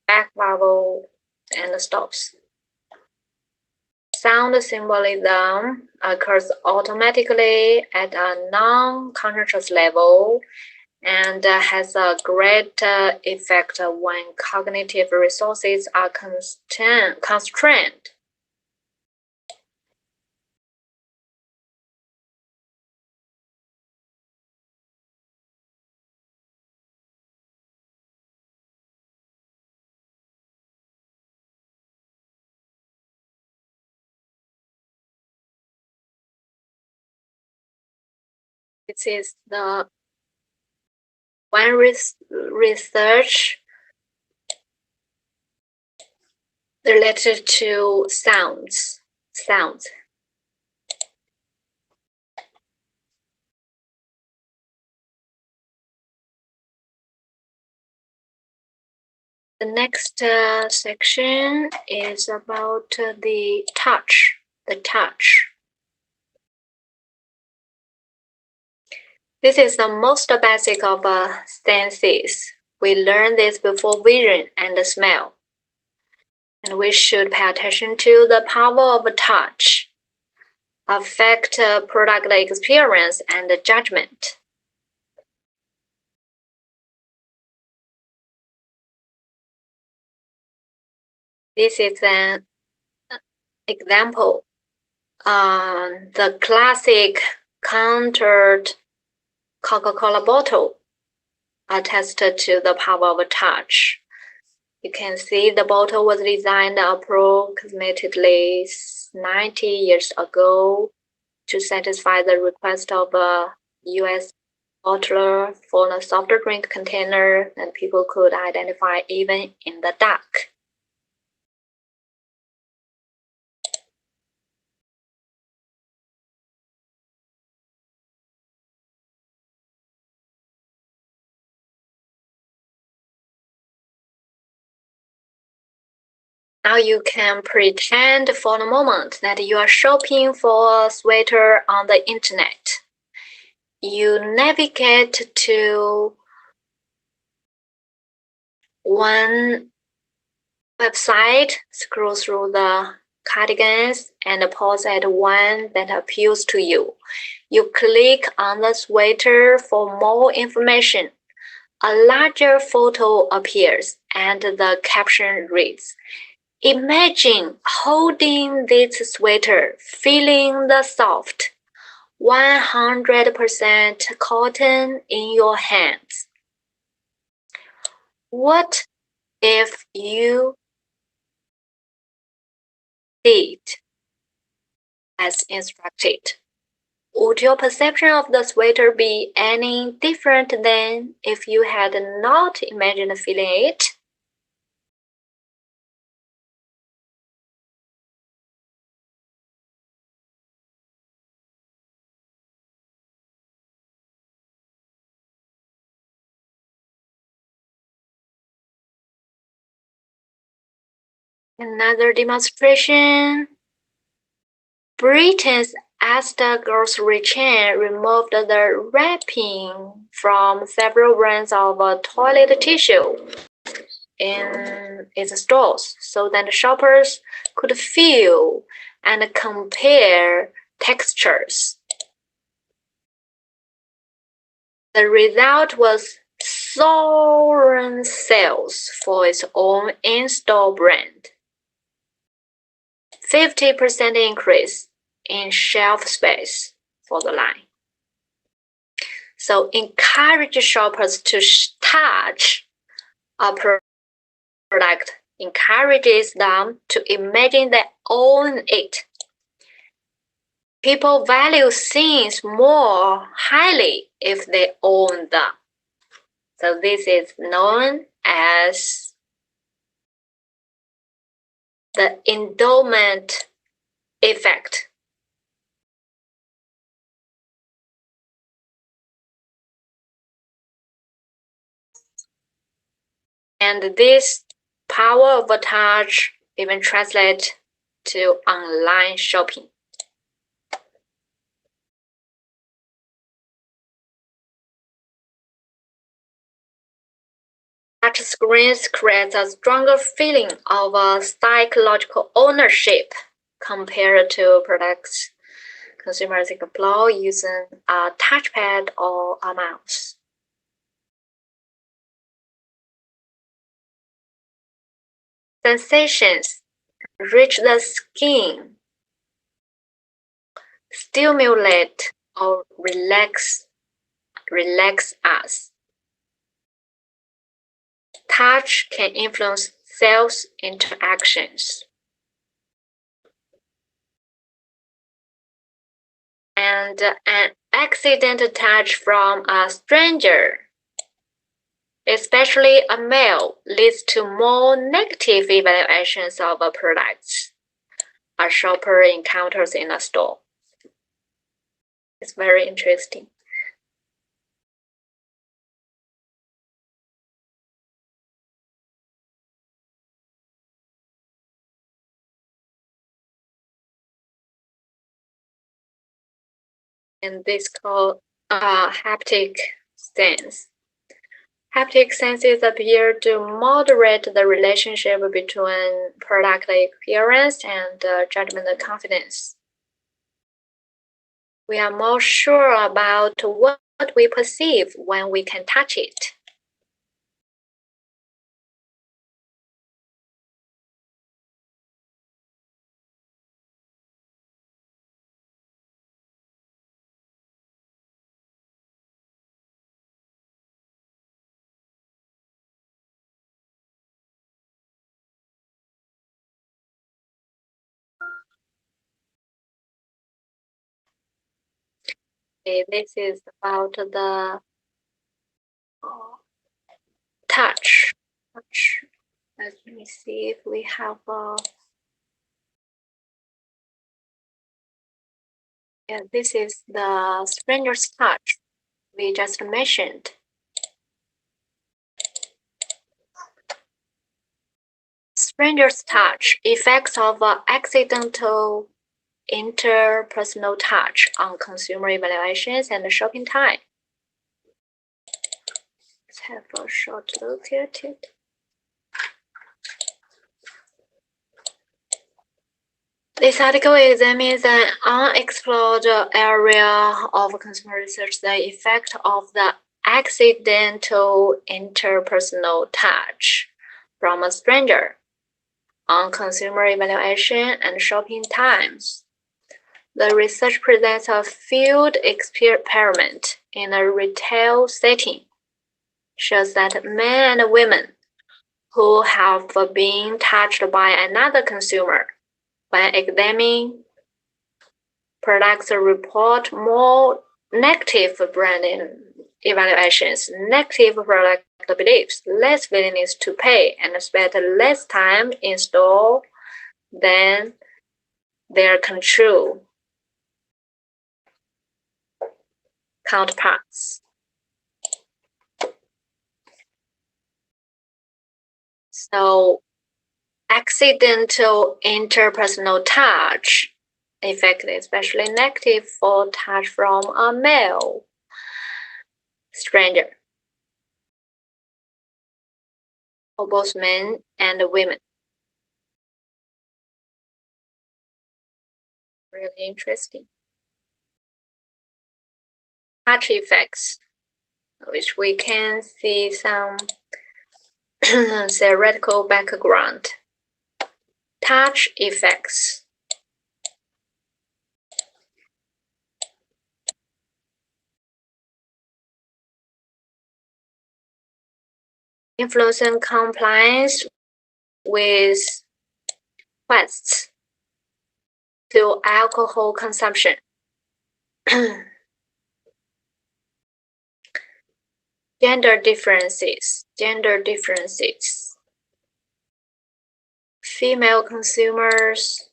back vowel and stops. Sound symbolism occurs automatically at a non-conscious level and has a great effect when cognitive resources are constrained. This is the one research related to sounds. The next section is about the touch. This is the most basic of senses. We learned this before vision and smell. And we should pay attention to the power of touch, affect product experience and judgment. This is an example. The classic countered Coca-Cola bottle attested to the power of touch. You can see the bottle was designed approximately 90 years ago to satisfy the request of a US bottler for a soft drink container that people could identify even in the dark. Now you can pretend for a moment that you are shopping for a sweater on the internet. You navigate to one website, scroll through the cardigans, and pause at one that appeals to you. You click on the sweater for more information. A larger photo appears, and the caption reads, "Imagine holding this sweater, feeling the soft, 100% cotton in your hands." What if you did as instructed? Would your perception of the sweater be any different than if you had not imagined feeling it? Another demonstration. Britain's Asda grocery chain removed the wrapping from several brands of toilet tissue in its stores so that shoppers could feel and compare textures. The result was soaring sales for its own in-store brand. 50% increase in shelf space for the line. So encourage shoppers to touch a product, encourages them to imagine they own it. People value things more highly if they own them. So this is known as the endowment effect. And this power of touch even translates to online shopping. Touch screens create a stronger feeling of psychological ownership compared to products consumers explore using a touchpad or a mouse. Sensations reach the skin, stimulate or relax us. Touch can influence sales interactions. And an accidental touch from a stranger especially a male, leads to more negative evaluations of products a shopper encounters in a store. It's very interesting. And this called haptic sense. Haptic senses appear to moderate the relationship between product appearance and judgment confidence. We are more sure about what we perceive when we can touch it. Okay, this is about the touch. Let me see if we have yeah, this is the stranger's touch we just mentioned. Stranger's touch, effects of accidental interpersonal touch on consumer evaluations and shopping time. Let's have a short look at it. This article examines an unexplored area of consumer research, the effect of the accidental interpersonal touch from a stranger on consumer evaluation and shopping times. The research presents a field experiment in a retail setting, shows that men and women who have been touched by another consumer when examining products report more negative brand evaluations, negative product beliefs, less willingness to pay, and spend less time in store than their control counterparts. So, accidental interpersonal touch effect, especially negative for touch from a male stranger, for both men and women. Really interesting. Touch effects, which we can see some theoretical background. Touch effects. Influencing compliance with requests to alcohol consumption. Gender differences. Female consumers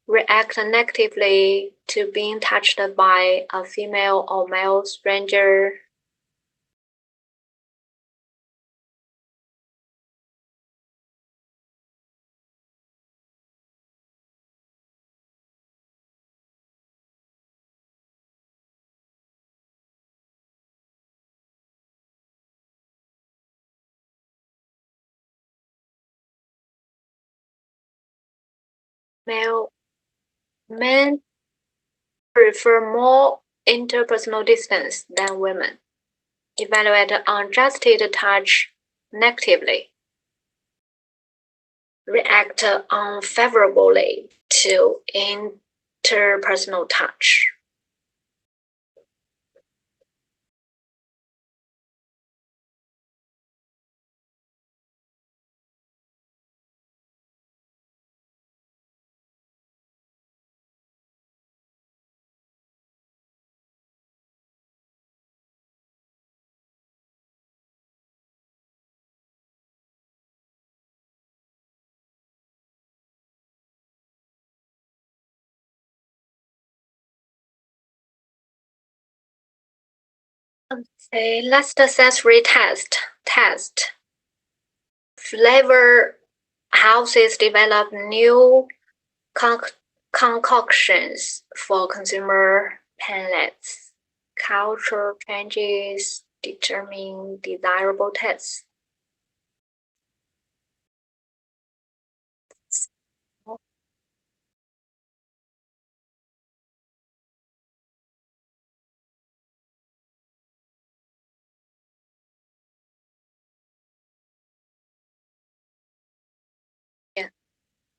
react negatively to being touched by a female or male stranger. Men prefer more interpersonal distance than women. Evaluate unadjusted touch negatively. React unfavorably to interpersonal touch. Okay, last sensory test. Flavor houses develop new concoctions for consumer palates. Cultural changes determine desirable tastes.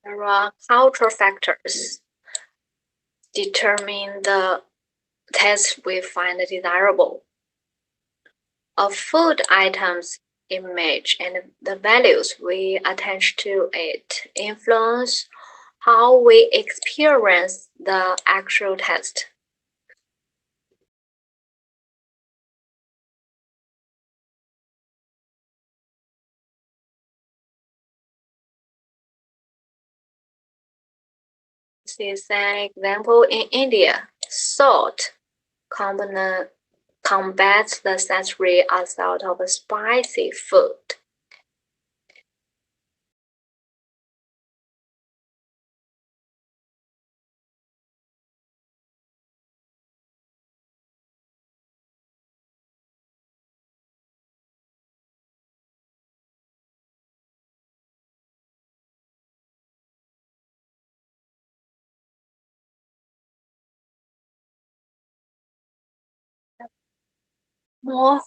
There are cultural factors determine the taste we find desirable. A food item's image and the values we attach to it influence how we experience the actual taste. This is an example in India. Salt combats the sensory assault of spicy food. More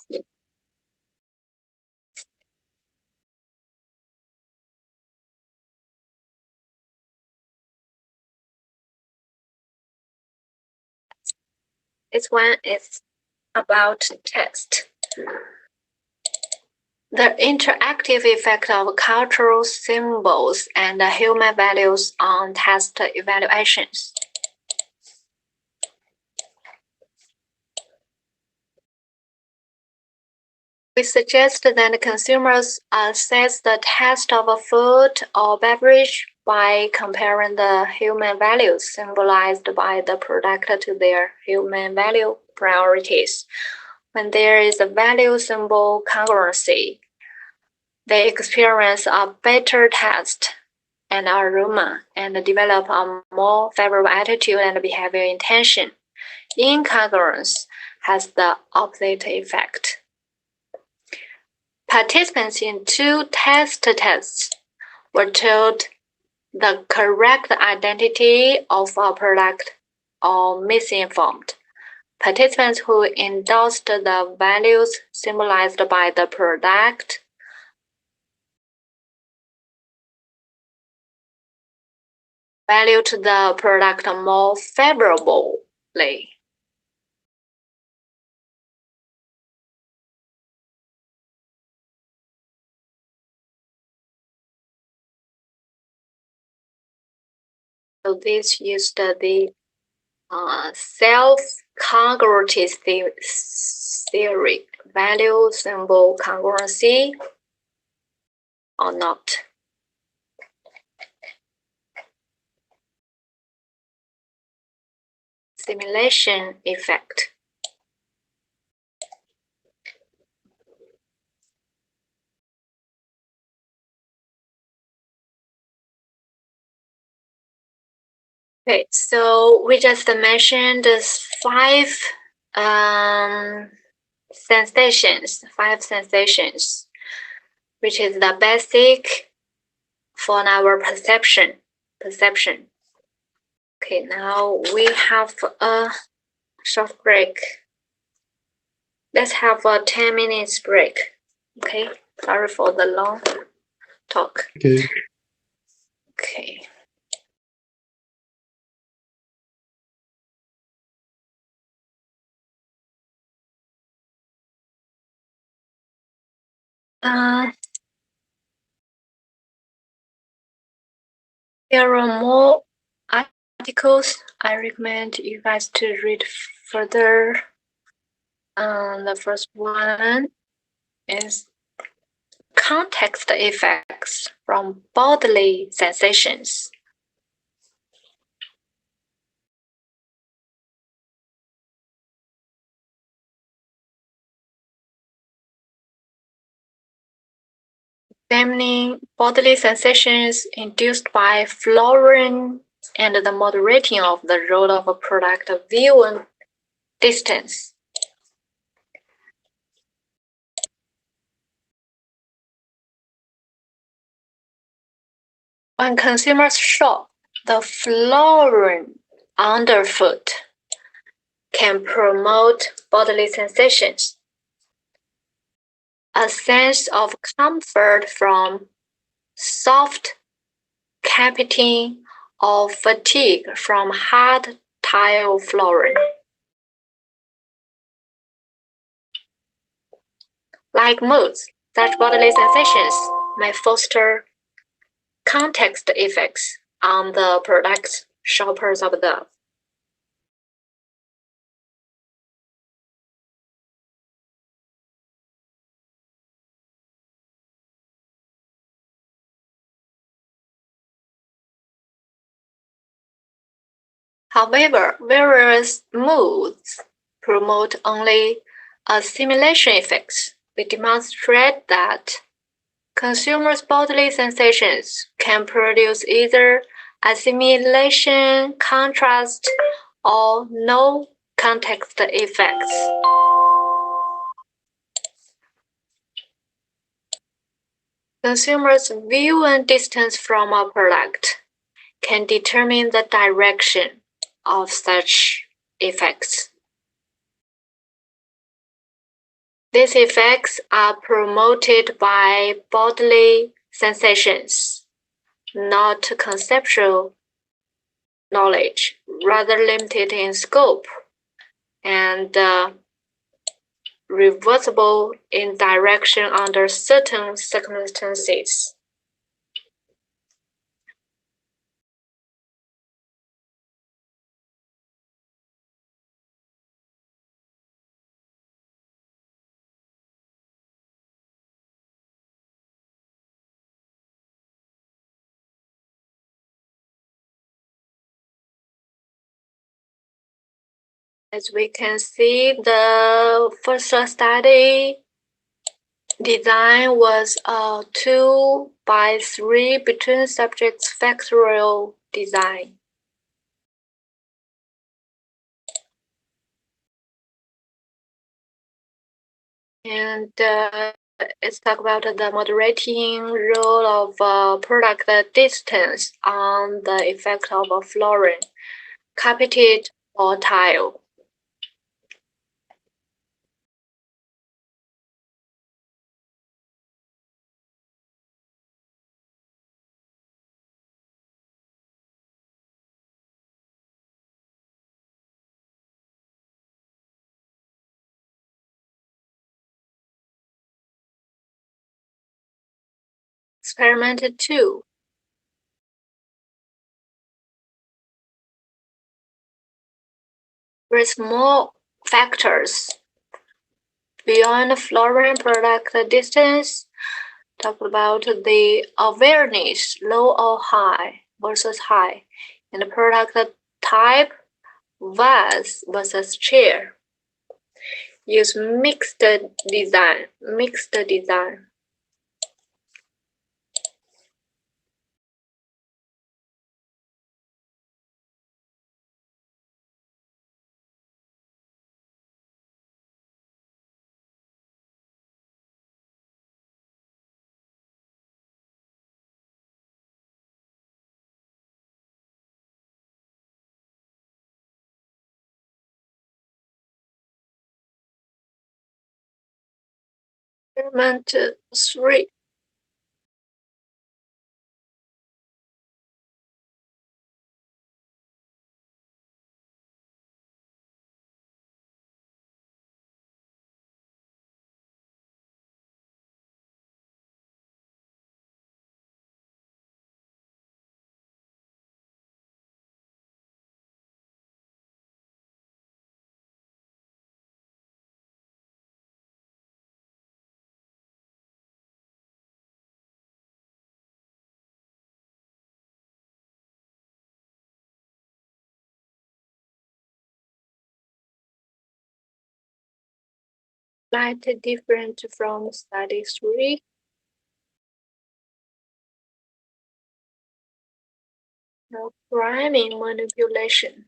it's about taste. The interactive effect of cultural symbols and human values on taste evaluations. We suggest that consumers assess the taste of a food or beverage by comparing the human values symbolized by the product to their human value priorities. When there is a value symbol congruency, they experience a better taste and aroma and develop a more favorable attitude and behavior intention. Incongruence has the opposite effect. Participants in 2 taste tests were told the correct identity of a product or misinformed. Participants who endorsed the values symbolized by the product valued the product more favorably. So this used the self-congruity theory, value symbol congruency or not. Simulation effect. Okay, so we just mentioned 5 sensations, which is the basic for our perception. Okay, now we have a short break. Let's have a 10 minutes break. Okay, sorry for the long talk. Okay. Okay. There are more articles. I recommend you guys to read further. The first one is context effects from bodily sensations. examining bodily sensations induced by flooring and the moderating of the role of a product view and distance. When consumers shop, the flooring underfoot can promote bodily sensations. A sense of comfort from soft carpeting or fatigue from hard tile flooring. Like moods, such bodily sensations may foster context effects on the products shoppers observe. However, various moods promote only assimilation effects. We demonstrate that consumers' bodily sensations can produce either assimilation, contrast, or no context effects. Consumers' view and distance from a product can determine the direction of such effects. These effects are promoted by bodily sensations, not conceptual knowledge, rather limited in scope and reversible in direction under certain circumstances. As we can see, the first study design was a 2x3 between subjects factorial design. And let's talk about the moderating role of product distance on the effect of flooring, carpeted or tile. Experiment 2. With more factors beyond flooring product distance, talk about the awareness, low or high versus high, and the product type, vase versus chair. Use mixed design. Experiment 3. Slightly different from study 3. Priming manipulation.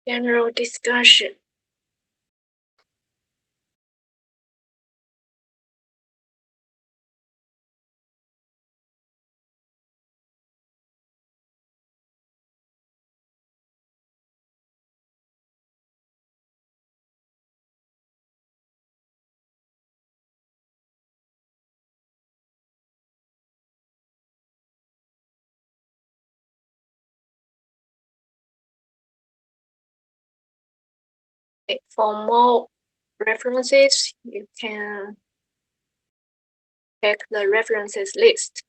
General discussion. For more references, you can check the references list.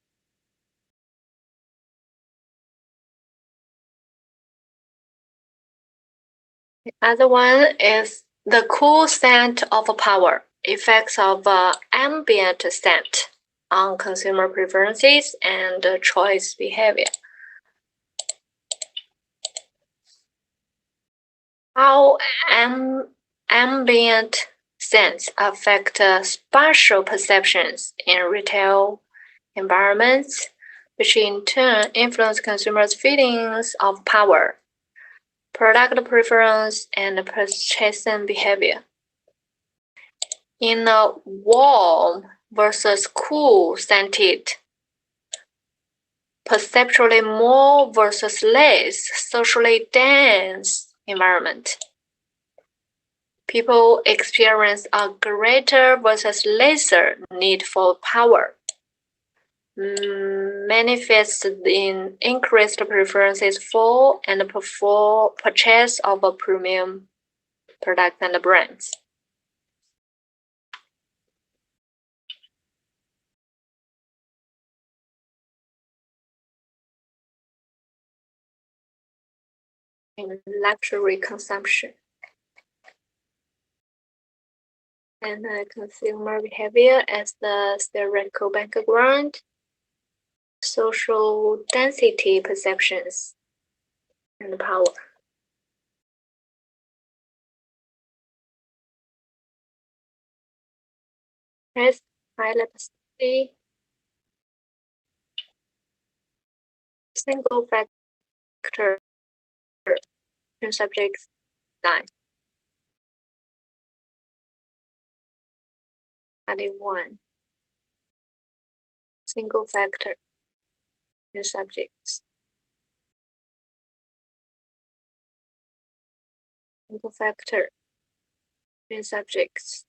The other one is the cool scent of power, effects of ambient scent on consumer preferences and choice behavior. How ambient scents affect spatial perceptions in retail environments, which in turn influence consumers' feelings of power, product preference, and purchasing behavior. In a warm versus cool scented, perceptually more versus less socially dense environment, people experience a greater versus lesser need for power, manifested in increased preferences for and purchase of a premium product and brands. In luxury consumption and consumer behavior as the theoretical background, social density perceptions, and power. As high elasticity, single factor in subjects 9. 91. Single factor in subjects. Single factor in subjects.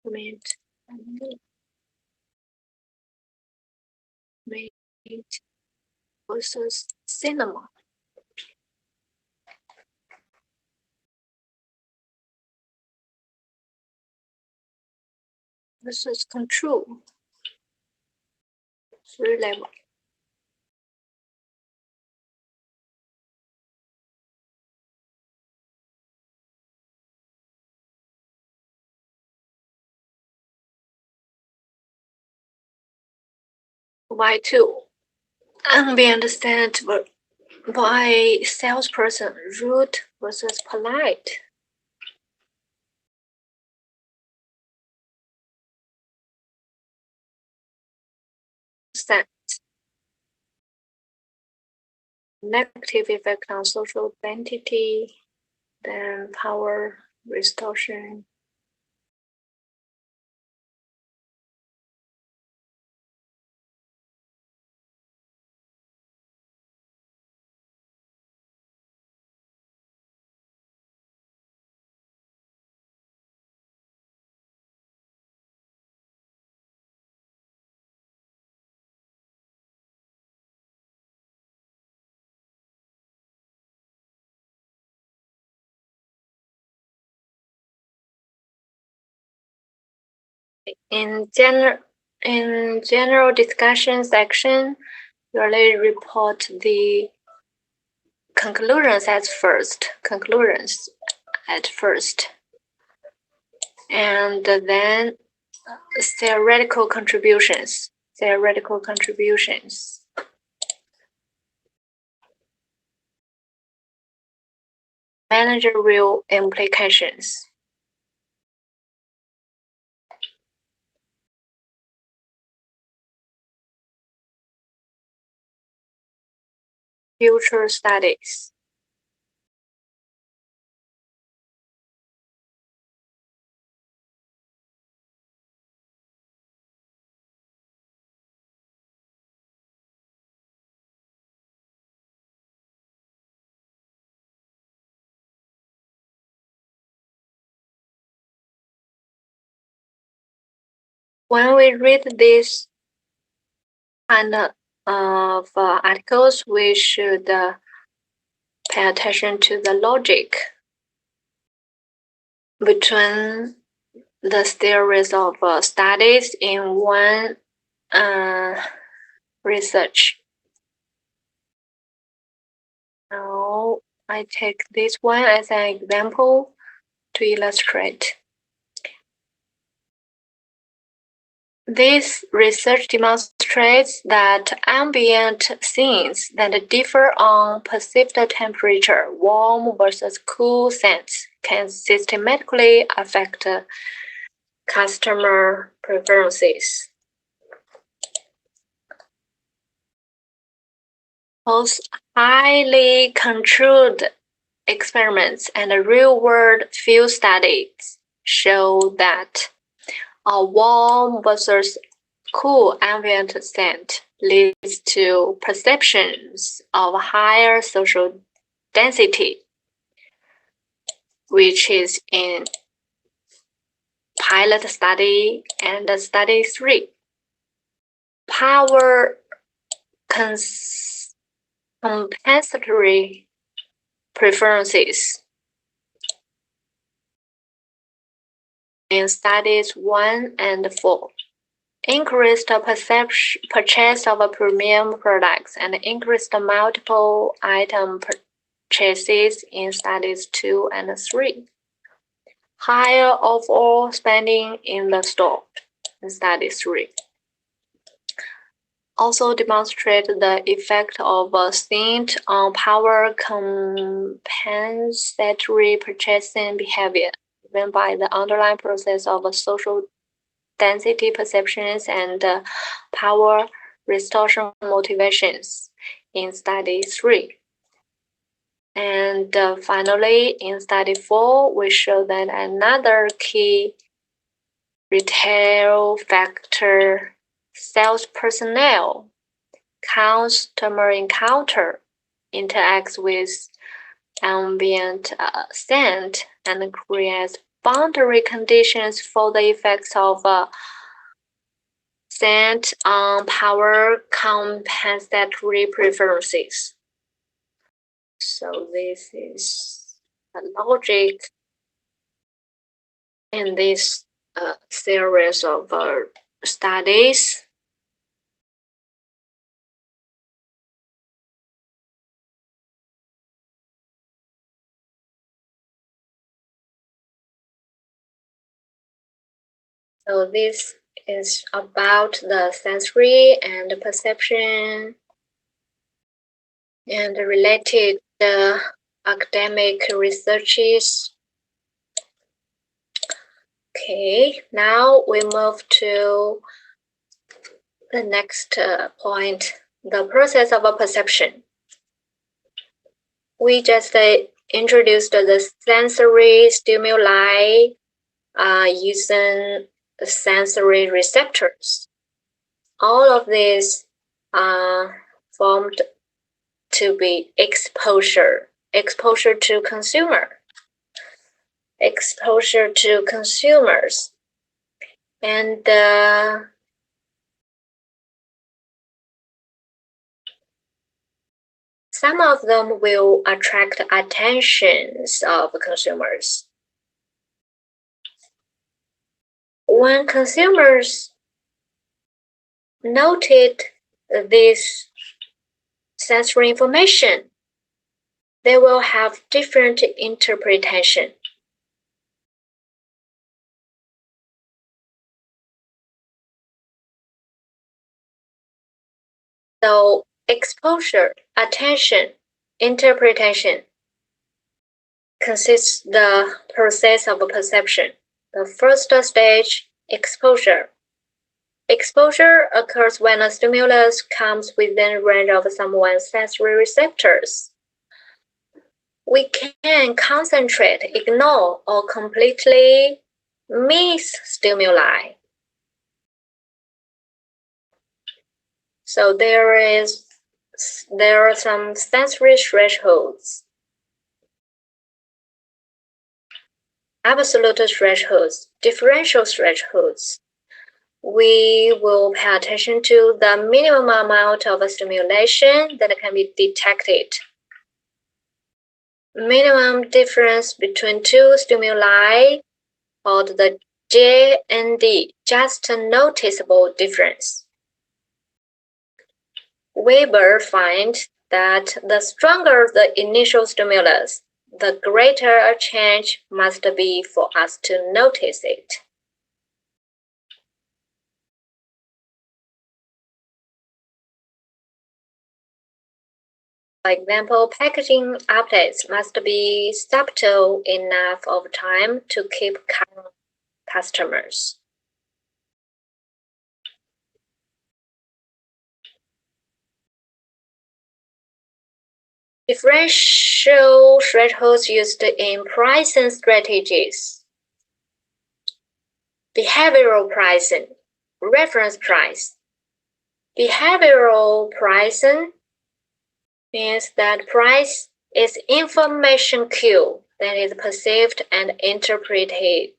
Meat versus cinema. Versus control. 3 level. Why 2? Ambient scent by salesperson, rude versus polite. Scent. Negative effect on social identity, then power distortion. In general discussion section, usually report the conclusions at first, and then theoretical contributions theoretical contributions. Managerial implications. Future studies. When we read this kind of articles, we should pay attention to the logic between the theories of studies in one research. Now, I take this one as an example to illustrate. This research demonstrates that ambient scenes that differ on perceived temperature, warm versus cool scents, can systematically affect customer preferences. Both highly controlled experiments and real-world field studies show that a warm versus cool ambient scent leads to perceptions of higher social density, which is in pilot study and study 3. Power compensatory preferences. In studies 1 and 4, increased purchase of premium products and increased multiple item purchases in studies 2 and 3. Higher overall spending in the store in study 3. Also demonstrate the effect of scent on power compensatory purchasing behavior, driven by the underlying process of social density perceptions and power restoration motivations in study 3. And finally, in study 4, we show that another key retail factor, sales personnel, customer encounter, interacts with ambient scent and creates boundary conditions for the effects of scent on power compensatory preferences. So this is the logic in this series of studies. So this is about the sensory and perception and related academic researches. Okay, now we move to the next point, the process of a perception. We just introduced the sensory stimuli using sensory receptors. All of these are formed to be exposure to consumer, exposure to consumers, and some of them will attract attentions of consumers. When consumers noted this sensory information, they will have different interpretation. So exposure, attention, interpretation consists the process of perception. The first stage, exposure. Exposure occurs when a stimulus comes within range of someone's sensory receptors. We can concentrate, ignore, or completely miss stimuli. So there are some sensory thresholds. Absolute thresholds, differential thresholds. We will pay attention to the minimum amount of stimulation that can be detected. Minimum difference between two stimuli, called the J and D, just a noticeable difference. Weber finds that the stronger the initial stimulus, the greater a change must be for us to notice it. For example, packaging updates must be subtle enough of time to keep current customers. Differential thresholds used in pricing strategies. Behavioral pricing, reference price. Behavioral pricing means that price is information cue that is perceived and interpreted.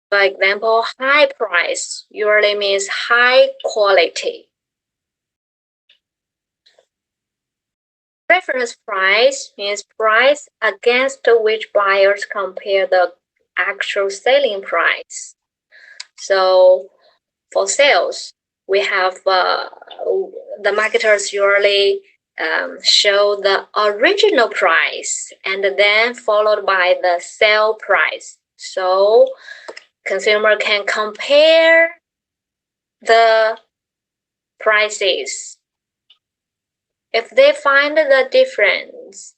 For example, high price usually means high quality. Reference price means price against which buyers compare the actual selling price. So for sales, we have the marketers usually show the original price and then followed by the sale price. So consumer can compare the prices. If they find the difference,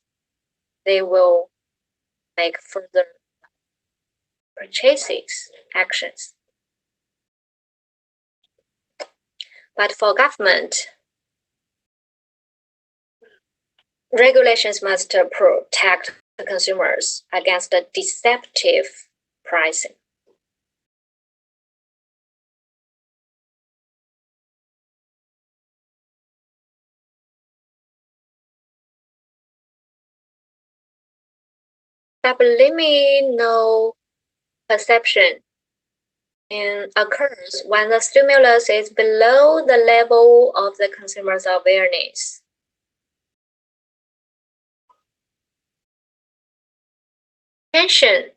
they will make further purchases actions. But for government, regulations must protect the consumers against the deceptive pricing. Subliminal perception occurs when the stimulus is below the level of the consumer's awareness. Attention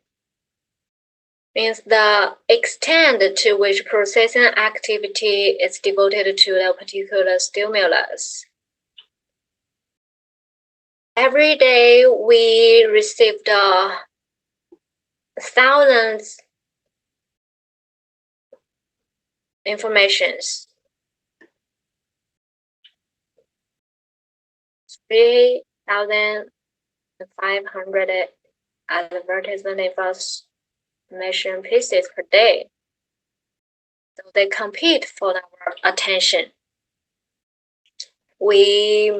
means the extent to which processing activity is devoted to a particular stimulus. Every day we received thousands informations. 3,500 advertisement information pieces per day. So they compete for our attention. We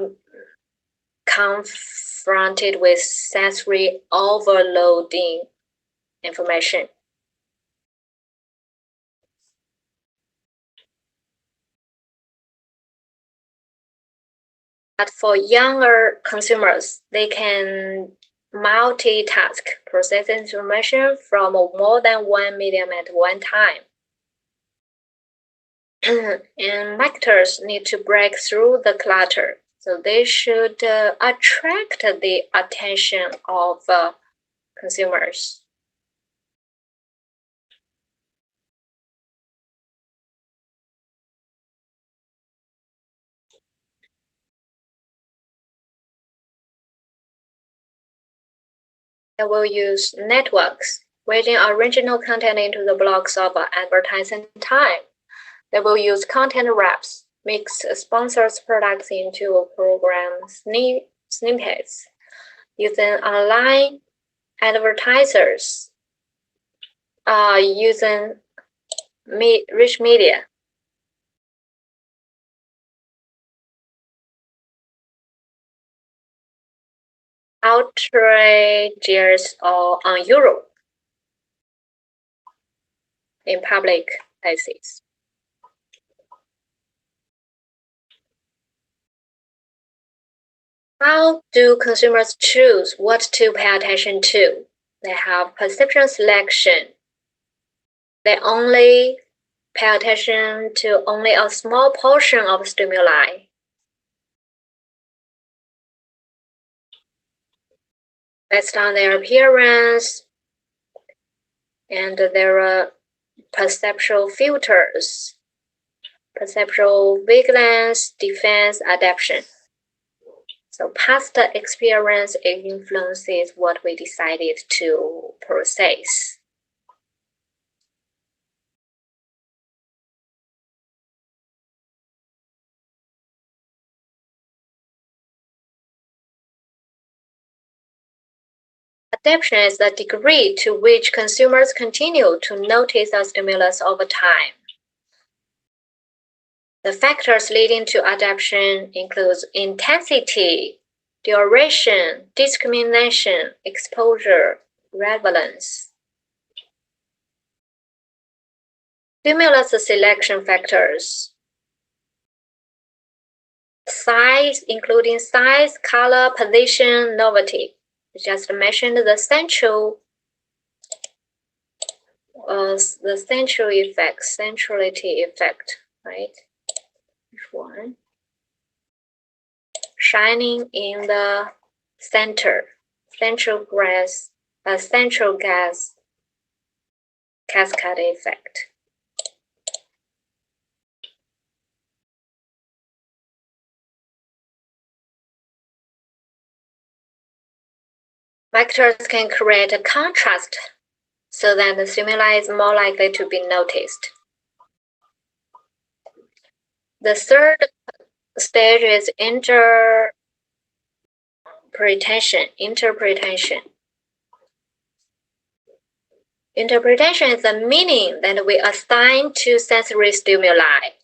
confronted with sensory overloading information. But for younger consumers, they can multitask, process information from more than one medium at one time. And marketers need to break through the clutter. So they should attract the attention of consumers. They will use networks Weaving original content into the blocks of advertising time. They will use content wraps, mix sponsors' products into program snippets, using online advertisers, using rich media. Outrageous or on Europe in public places. How do consumers choose what to pay attention to? They have perception selection. They only pay attention to only a small portion of stimuli. Based on their appearance and their perceptual filters, perceptual vigilance, defense, adaptation. So past experience influences what we decided to process. Adaptation is the degree to which consumers continue to notice a stimulus over time. The factors leading to adaptation include intensity, duration, discrimination, exposure, relevance. Stimulus selection factors. Size, including size, color, position, novelty. We just mentioned the central effect, centrality effect, right? Which one? Shining in the center, central gas cascade effect. Vectors can create a contrast so that the stimuli is more likely to be noticed. The third stage is interpretation. Interpretation is the meaning that we assign to sensory stimuli.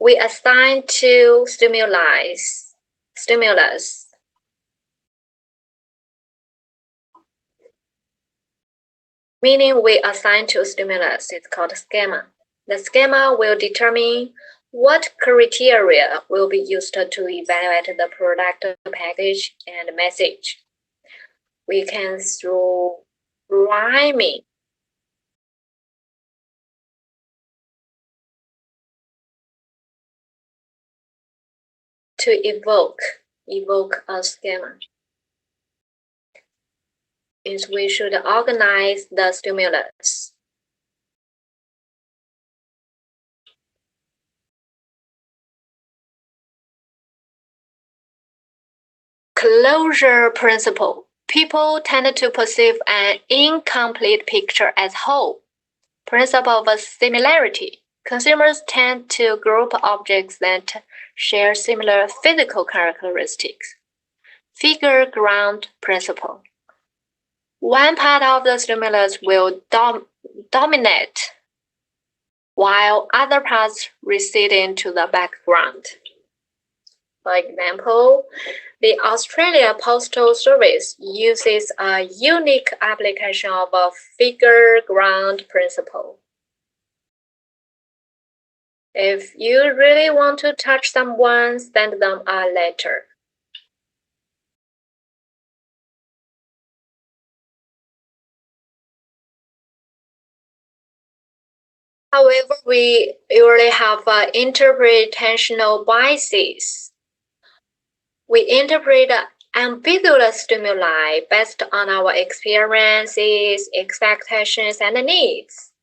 We assign to stimulus. Meaning we assign to stimulus is called schema. The schema will determine what criteria will be used to evaluate the product package and message. We can, through rhyming, to evoke a schema. Is we should organize the stimulus. Closure principle. People tend to perceive an incomplete picture as whole. Principle of similarity. Consumers tend to group objects that share similar physical characteristics. Figure ground principle. One part of the stimulus will dominate, while other parts recede into the background. For example, the Australia Postal Service uses a unique application of a figure ground principle. If you really want to touch someone, send them a letter. However, we usually have interpretational biases. We interpret ambiguous stimuli based on our experiences, expectations, and needs.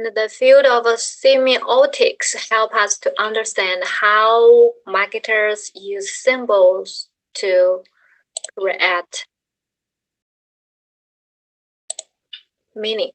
And the field of semiotics help us to understand how marketers use symbols to create meaning.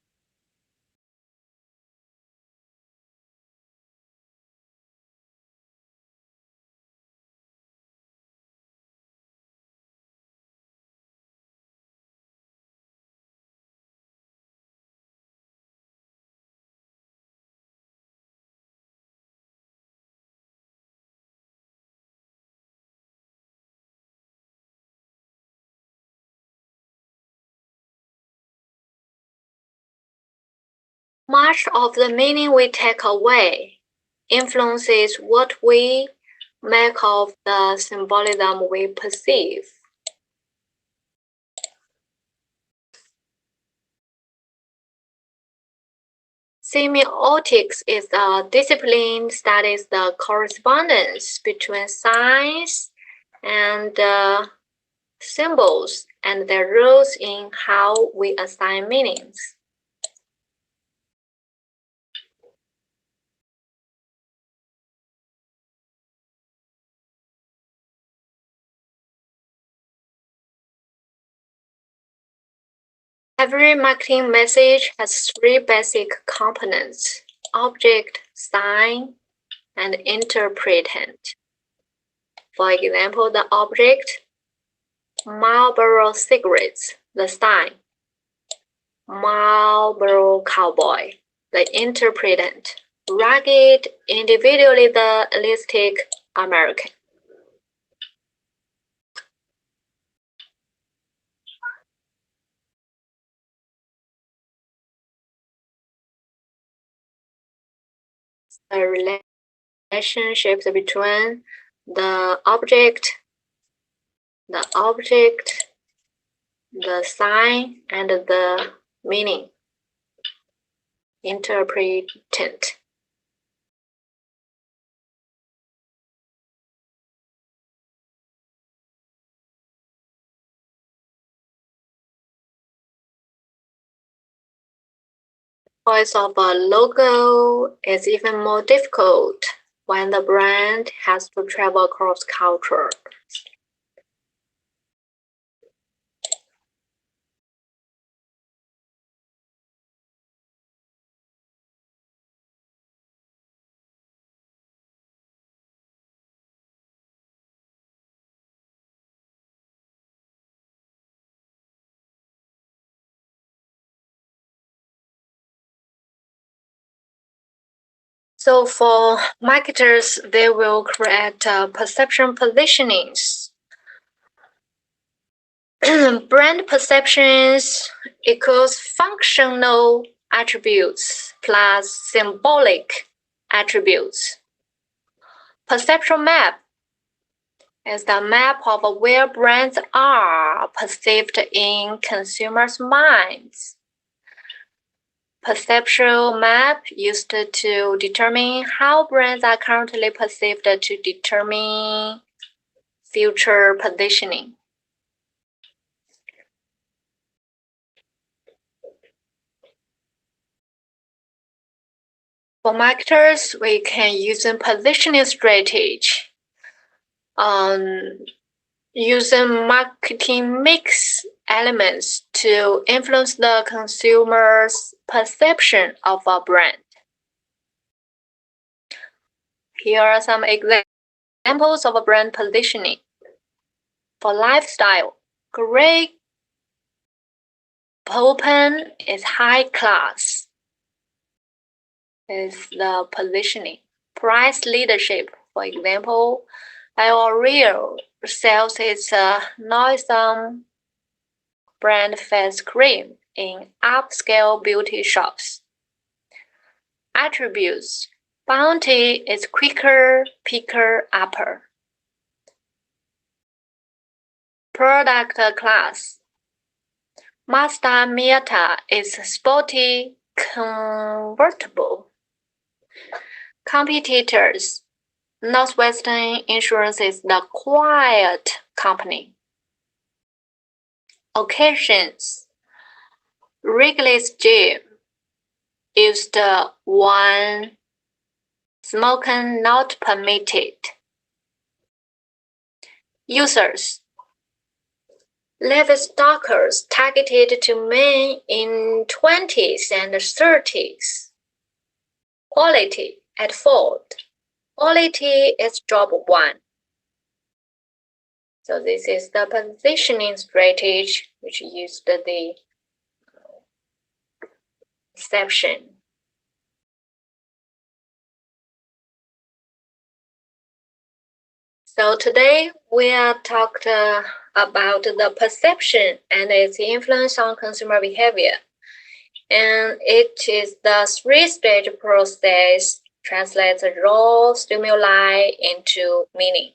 Much of the meaning we take away influences what we make of the symbolism we perceive. Semiotics is a discipline that studies the correspondence between signs and symbols and their roles in how we assign meanings. Every marketing message has three basic components: object, sign, and interpretant. For example, the object, Marlboro cigarettes, the sign, Marlboro cowboy, the interpretant, rugged, individualistic American. The relationships between the object, the sign, and the meaning, interpretant. Choice of a logo is even more difficult when the brand has to travel across cultures. So for marketers, they will create perception positionings. Brand perceptions equals functional attributes plus symbolic attributes. Perception map is the map of where brands are perceived in consumers' minds. Perceptual map used to determine how brands are currently perceived to determine future positioning. For marketers, we can use a positioning strategy. Using marketing mix elements to influence the consumer's perception of a brand. Here are some examples of a brand positioning. For lifestyle, Grey Popen is high class, is the positioning. Price leadership, for example, L'Oreal sells its noisome brand face cream in upscale beauty shops. Attributes, Bounty is quicker, picker upper. Product class, Mazda Miata is sporty, convertible. Competitors, Northwestern Insurance is the quiet company. Occasions, Wrigley's Gym used one smoking not permitted. Users. Levi stalkers targeted to men in 20s and 30s. Quality at fault. Quality is job 1. So this is the positioning strategy which used the perception. So today we are talked about the perception and its influence on consumer behavior. And it is the 3-stage process translates raw stimuli into meaning.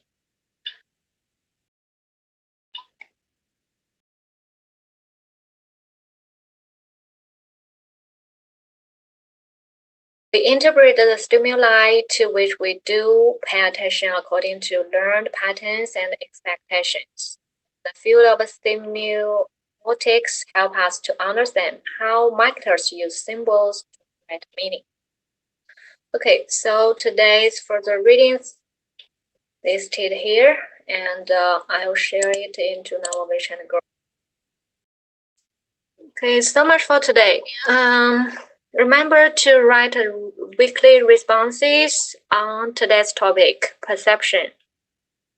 We interpret the stimuli to which we do pay attention according to learned patterns and expectations. The field of semiotics help us to understand how marketers use symbols to create meaning. Okay, so today's further readings listed here, and I will share it into our vision group. Okay, so much for today. Remember to write weekly responses on today's topic, perception.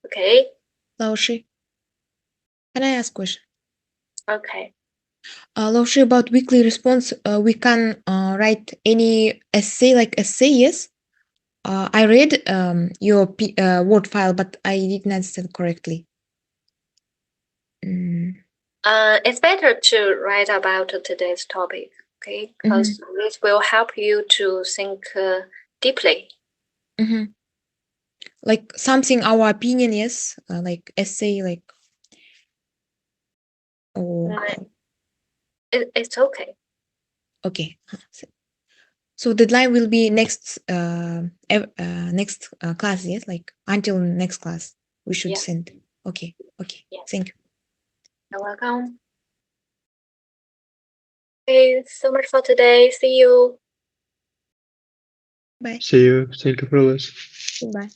Okay? 老师, can I ask a question? Okay. 老师, about weekly response, we can write any essay, like essay, yes? I read your Word file, but I didn't understand correctly. It's better to write about today's topic, okay? Because this will help you to think deeply. Like something, our opinion, yes? Like essay, like... Oh. It's okay. Okay. So deadline will be next class, yes? Like until next class, we should send. Okay. Okay. Yes. Thank you. You're welcome. Okay, so much for today. See you. Bye. See you. Thank you for listening. Goodbye.